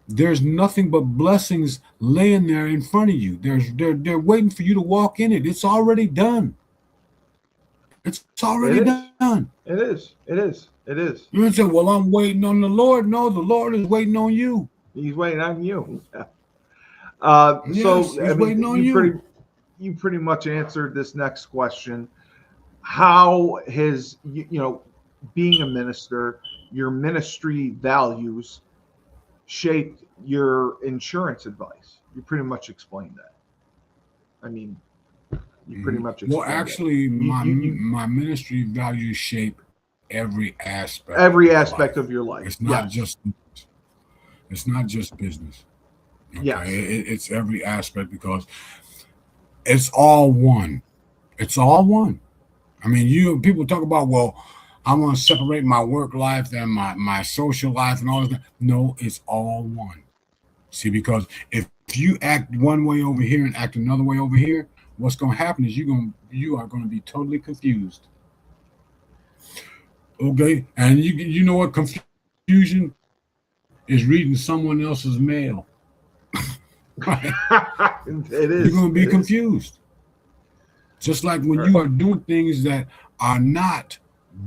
there's nothing but blessings laying there in front of you. They're waiting for you to walk in it. It's already done. It's already done. It is. It is. It is. You say, well, I'm waiting on the Lord. No, the Lord is waiting on you. He's waiting on you. Yes, So he's I mean, waiting on you. You pretty much answered this next question. How has being a minister, your ministry values shaped your insurance advice? You pretty much explained that. I mean, you pretty much explained Well, actually, my ministry values shape every aspect. Every aspect of your life. It's not just business. Okay? Yes. It's every aspect, because it's all one. It's all one. I mean, people talk about, well, I want to separate my work life and my social life and all this. No, it's all one. See, because if you act one way over here and act another way over here, what's going to happen is you are going to be totally confused. Okay, and you know what confusion is? Reading someone else's mail. Right? It is. You're going to be confused. Just like when you are doing things that are not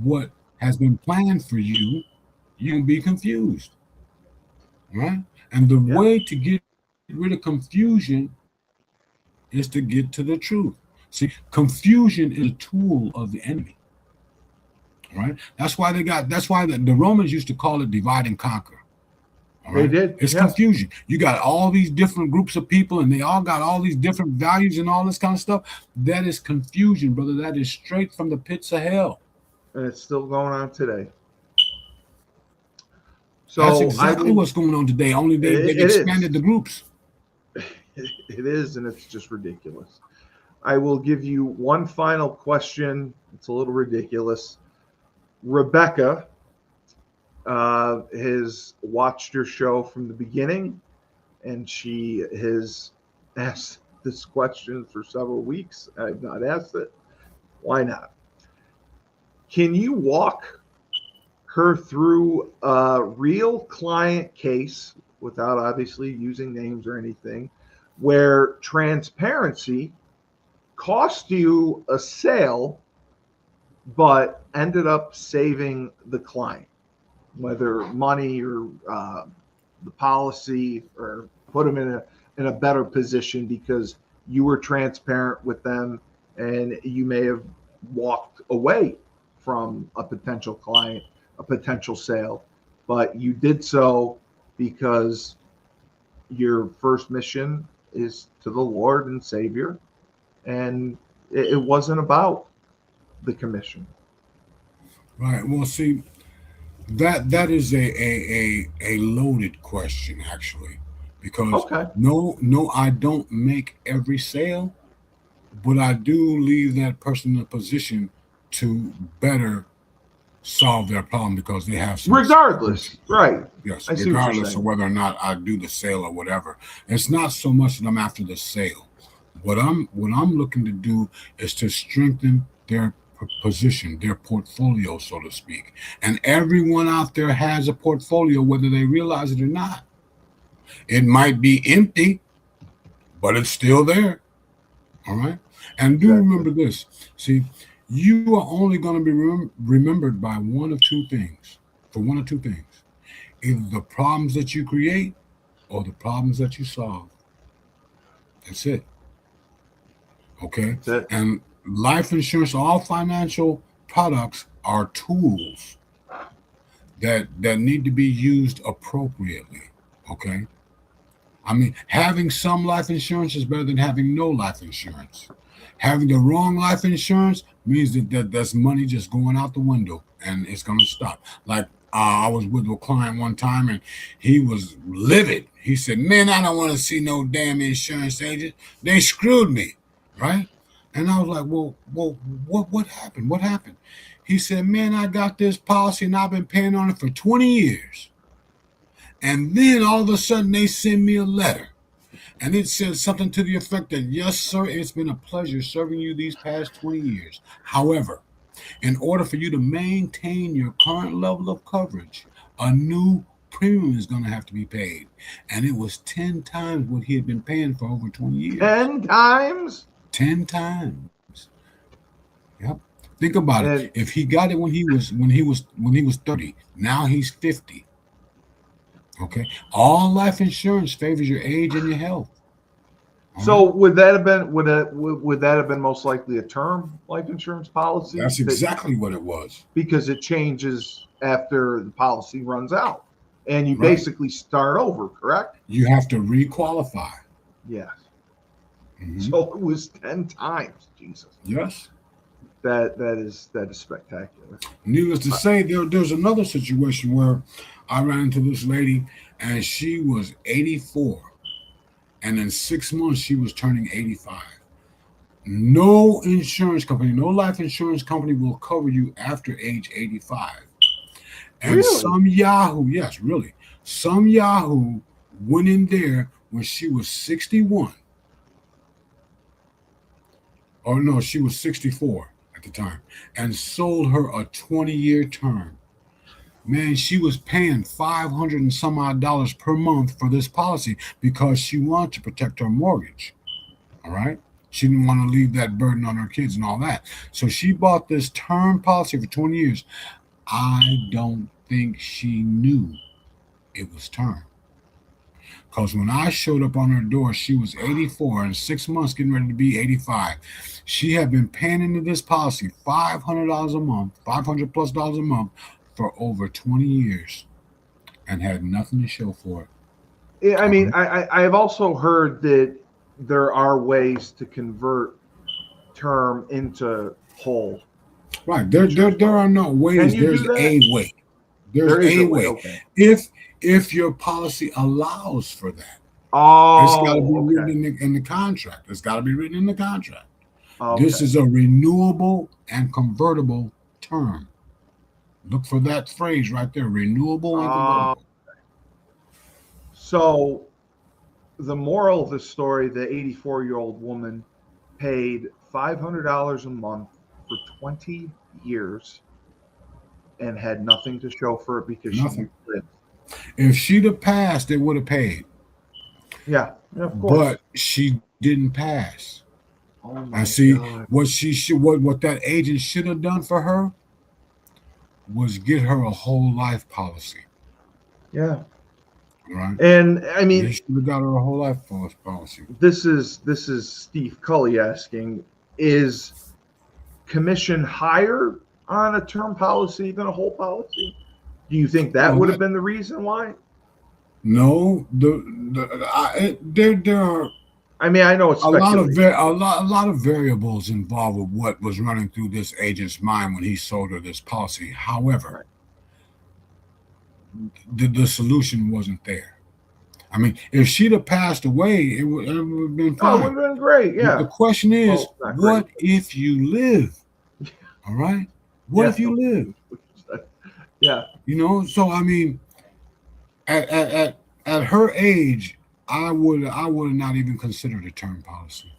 what has been planned for you, you're going to be confused. Right? And the way to get rid of confusion is to get to the truth. See, confusion is a tool of the enemy. Right? That's why the Romans used to call it divide and conquer. All right? They did. It's confusion. You got all these different groups of people, and they all got all these different values and all this kind of stuff. That is confusion, brother. That is straight from the pits of hell. And it's still going on today. So that's exactly what's going on today. Only they expanded the groups. It is, and it's just ridiculous. I will give you one final question. It's a little ridiculous. Rebecca has watched your show from the beginning, and she has asked this question for several weeks. I've not asked it. Why not? Can you walk her through a real client case, without obviously using names or anything, where transparency cost you a sale but ended up saving the client, whether money or the policy, or put them in a better position because you were transparent with them, and you may have walked away from a potential client, a potential sale, but you did so because your first mission is to the Lord and Savior, and it wasn't about the commission. Right. Well, see, that is a loaded question, actually, because no, I don't make every sale, but I do leave that person in a position to better solve their problem, because they have some regardless, right? Yes, regardless of whether or not I do the sale or whatever. It's not so much that I'm after the sale. What I'm looking to do is to strengthen their position, their portfolio, so to speak. And everyone out there has a portfolio, whether they realize it or not. It might be empty, but it's still there. All right. And do remember this. See, you are only going to be remembered by one of two things, for one or two things. Either the problems that you create or the problems that you solve. That's it. Okay? That's it. And life insurance, all financial products are tools that need to be used appropriately. Okay? I mean, having some life insurance is better than having no life insurance. Having the wrong life insurance means that that's money just going out the window, and it's going to stop. Like I was with a client one time, and he was livid. He said, "Man, I don't want to see no damn insurance agent. They screwed me," right? And I was like, "Well, what happened? What happened?" He said, "Man, I got this policy, and I've been paying on it for 20 years. And then all of a sudden, they send me a letter. And it says something to the effect that, 'Yes, sir, it's been a pleasure serving you these past 20 years. However, in order for you to maintain your current level of coverage, a new premium is going to have to be paid.' And it was 10 times what he had been paying for over 20 years. 10 times? 10 times. Yep. Think about it. If he got it when he was 30, now he's 50. Okay. All life insurance favors your age and your health. So would that have been most likely a term life insurance policy? That's exactly what it was. Because it changes after the policy runs out. and you Right. basically start over, correct? You have to requalify. Yes. Mhm. So it was 10 times. Jesus. Yes. That is spectacular. Needless to say, there's another situation where I ran into this lady, and she was 84, and in 6 months she was turning 85. No insurance company, no life insurance company will cover you after age 85. And Really? some Yahoo, yes, really, some Yahoo went in there when she was 61. Oh no, she was 64 at the time, and sold her a 20-year term. Man, she was paying 500 and some odd dollars per month for this policy because she wanted to protect her mortgage. All right. She didn't want to leave that burden on her kids and all that. So she bought this term policy for 20 years. I don't think she knew it was term. Because when I showed up on her door, she was 84 and 6 months getting ready to be 85. She had been paying into this policy $500 a month, $500 plus a month for over 20 years and had nothing to show for it. Yeah, I mean, I've also heard that there are ways to convert term into whole. Right. There are no ways. Can you There's do that? a way. There's There is a a way. way. Okay. If your policy allows for that. Oh, It's got to be okay. written in the contract. It's got to be written in the contract. Okay. This is a renewable and convertible term. Look for that phrase right there, renewable and convertible. So the moral of the story, the 84-year-old woman paid $500 a month for 20 years and had nothing to show for it because Nothing. she lived. If she'd have passed, it would have paid. Yeah, of course. But she didn't pass. Oh my And see, God. what that agent should have done for her was get her a whole life policy. Yeah. Right? And I mean, They should have got her a whole life policy. this is Steve Cully asking, is commission higher on a term policy than a whole policy? Do you think that would have been the reason why? No, there are I mean, I know it's a speculation. lot of variables involved with what was running through this agent's mind when he sold her this policy. However, the solution wasn't there. I mean, if she'd have passed away, it would have been Oh, it fine. would have been great. Yeah. The question is, Well, not what if you live? All right. What Yeah. if you live? Yeah. You know, so I mean, at her age, I would have not even considered a term policy.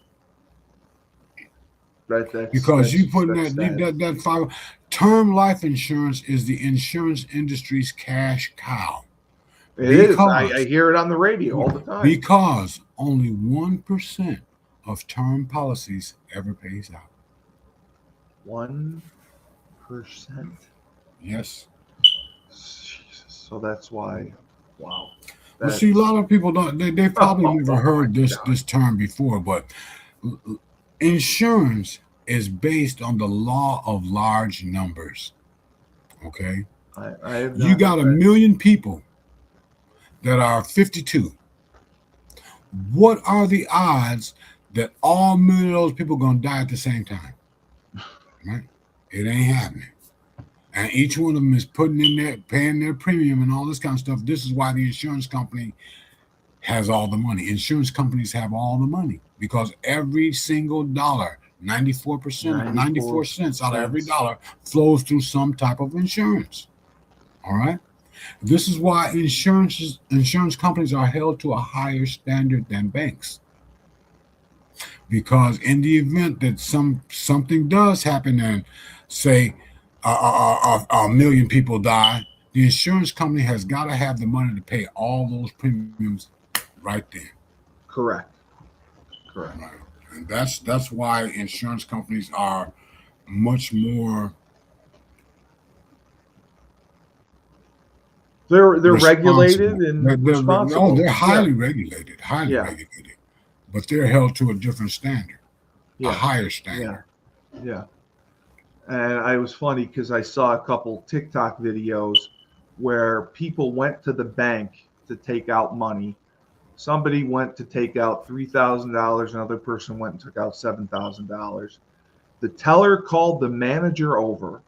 Right. Because you put that's sad. that five term life insurance is the insurance industry's cash cow. It is. Because- I hear it on the radio all the time. Because only 1% of term policies ever pays out. 1%. Yes. Jesus. So that's why. Wow. Well, see, a lot of people don't. They probably Oh, never heard my this God. this term before, but insurance is based on the law of large numbers. Okay, I have you not got a read- million people that are 52. What are the odds that all million of those people are going to die at the same time? Right? It ain't happening. And each one of them is putting in there, paying their premium and all this kind of stuff. This is why the insurance company has all the money. Insurance companies have all the money because every single dollar, 94%, 94 cents out of every dollar flows through some type of insurance. All right. This is why insurance companies are held to a higher standard than banks. Because in the event that something does happen and say a million people die, the insurance company has got to have the money to pay all those premiums right there. Correct. Right. And that's why insurance companies are much more. They're responsible. regulated and responsible. They're highly regulated, regulated, but they're held to a different standard, a higher standard. Yeah. And I was funny because I saw a couple TikTok videos where people went to the bank to take out money. Somebody went to take out $3,000. Another person went and took out $7,000. The teller called the manager over,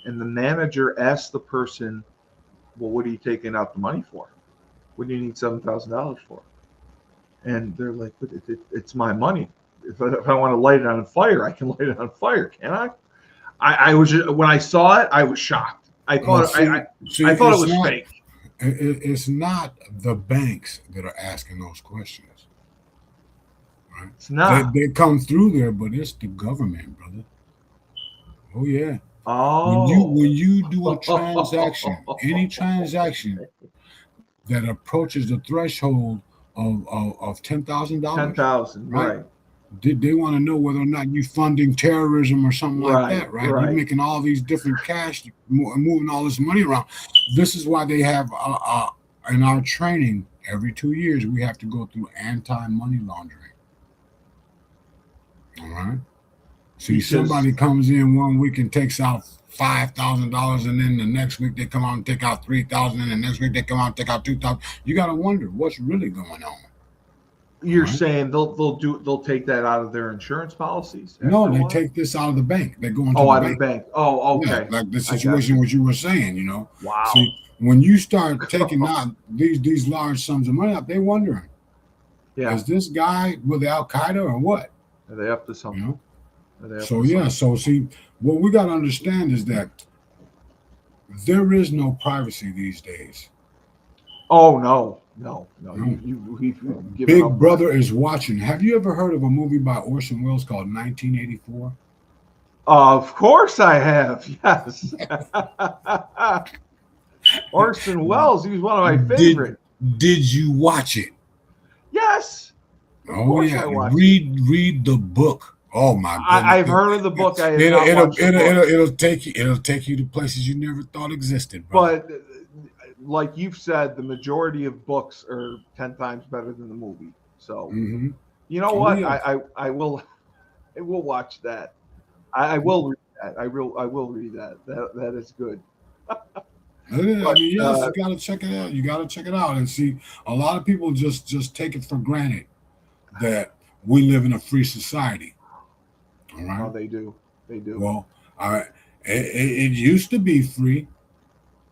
and the manager asked the person, well, what are you taking out the money for? What do you need $7,000 for? And they're like, but it's my money. If I want to light it on fire, I can light it on fire, can I? I was just, when I saw it, I was shocked. I thought I thought it was fake. It's not the banks that are asking those questions. Right? It's not. They come through there, but it's the government, brother. Oh yeah. Oh. When you do a transaction, any transaction that approaches the threshold of $10,000, $10,000, right? They want to know whether or not you funding terrorism or something like that, right? You're making all these different cash, moving all this money around. This is why they have in our training every 2 years we have to go through anti-money laundering. All right. See, somebody comes in one week and takes out $5,000, and then the next week they come out and take out $3,000, and the next week they come out and take out $2,000. You got to wonder what's really going on. You're saying they'll take that out of their insurance policies? No, they take this out of the bank. They go into out of the bank. Oh, okay. Yeah, like the situation what you were saying, you know. Wow. See, when you start taking out these large sums of money out, they're wondering, is this guy with Al Qaeda or what? Are they up to something? You know? So see, what we got to understand is that there is no privacy these days. Oh no. Big Brother is watching. Have you ever heard of a movie by Orson Welles called 1984? Of course I have. Yes. Orson Welles. He was one of my favorite. Did you watch it? Yes. Oh yeah. Read the book. Oh my goodness. I've heard of the book. It'll take you to places you never thought existed. Bro. But like you've said, the majority of books are 10 times better than the movie. So you know what? Yeah. I will watch that. I will read that. I will read that. That is good. You gotta check it out. You gotta check it out and see. A lot of people just take it for granted that we live in a free society. All right. Oh, they do. Well, all right. It used to be free.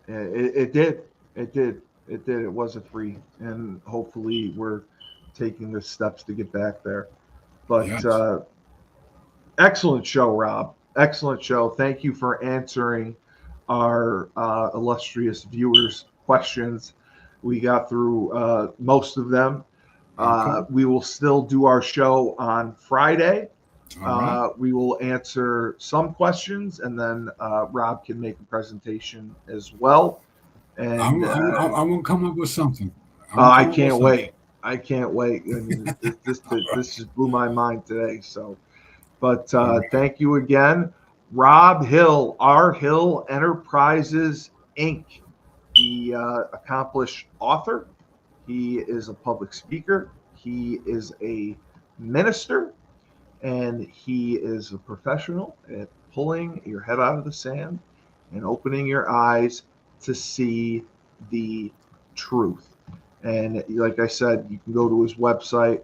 It did. It wasn't free, and hopefully we're taking the steps to get back there. But yes. Excellent show, Rob. Excellent show. Thank you for answering our illustrious viewers' questions. We got through most of them. Okay. We will still do our show on Friday. Right. We will answer some questions, and then Rob can make a president as well. And I'm gonna come up with something. I can't wait. I can't wait. I mean, this just blew my mind today. So, but thank you again, Rob Hill, R. Hill Enterprises Inc., the accomplished author. He is a public speaker. He is a minister, and he is a professional at pulling your head out of the sand and opening your eyes to see the truth. And like I said, you can go to his website,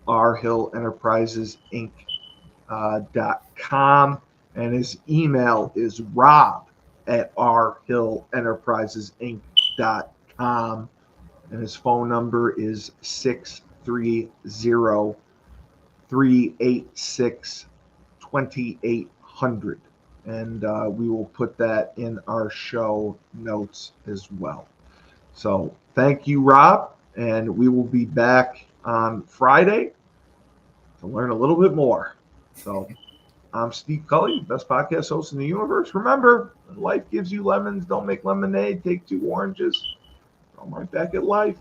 rhillenterprisesinc.com, and his email is rob@rhillenterprisesinc.com, and his phone number is 630-386-2800. And we will put that in our show notes as well. So thank you, Rob. And we will be back on Friday to learn a little bit more. So I'm Steve Cully, best podcast host in the universe. Remember, when life gives you lemons, don't make lemonade. Take 2 oranges. I'm right back at life.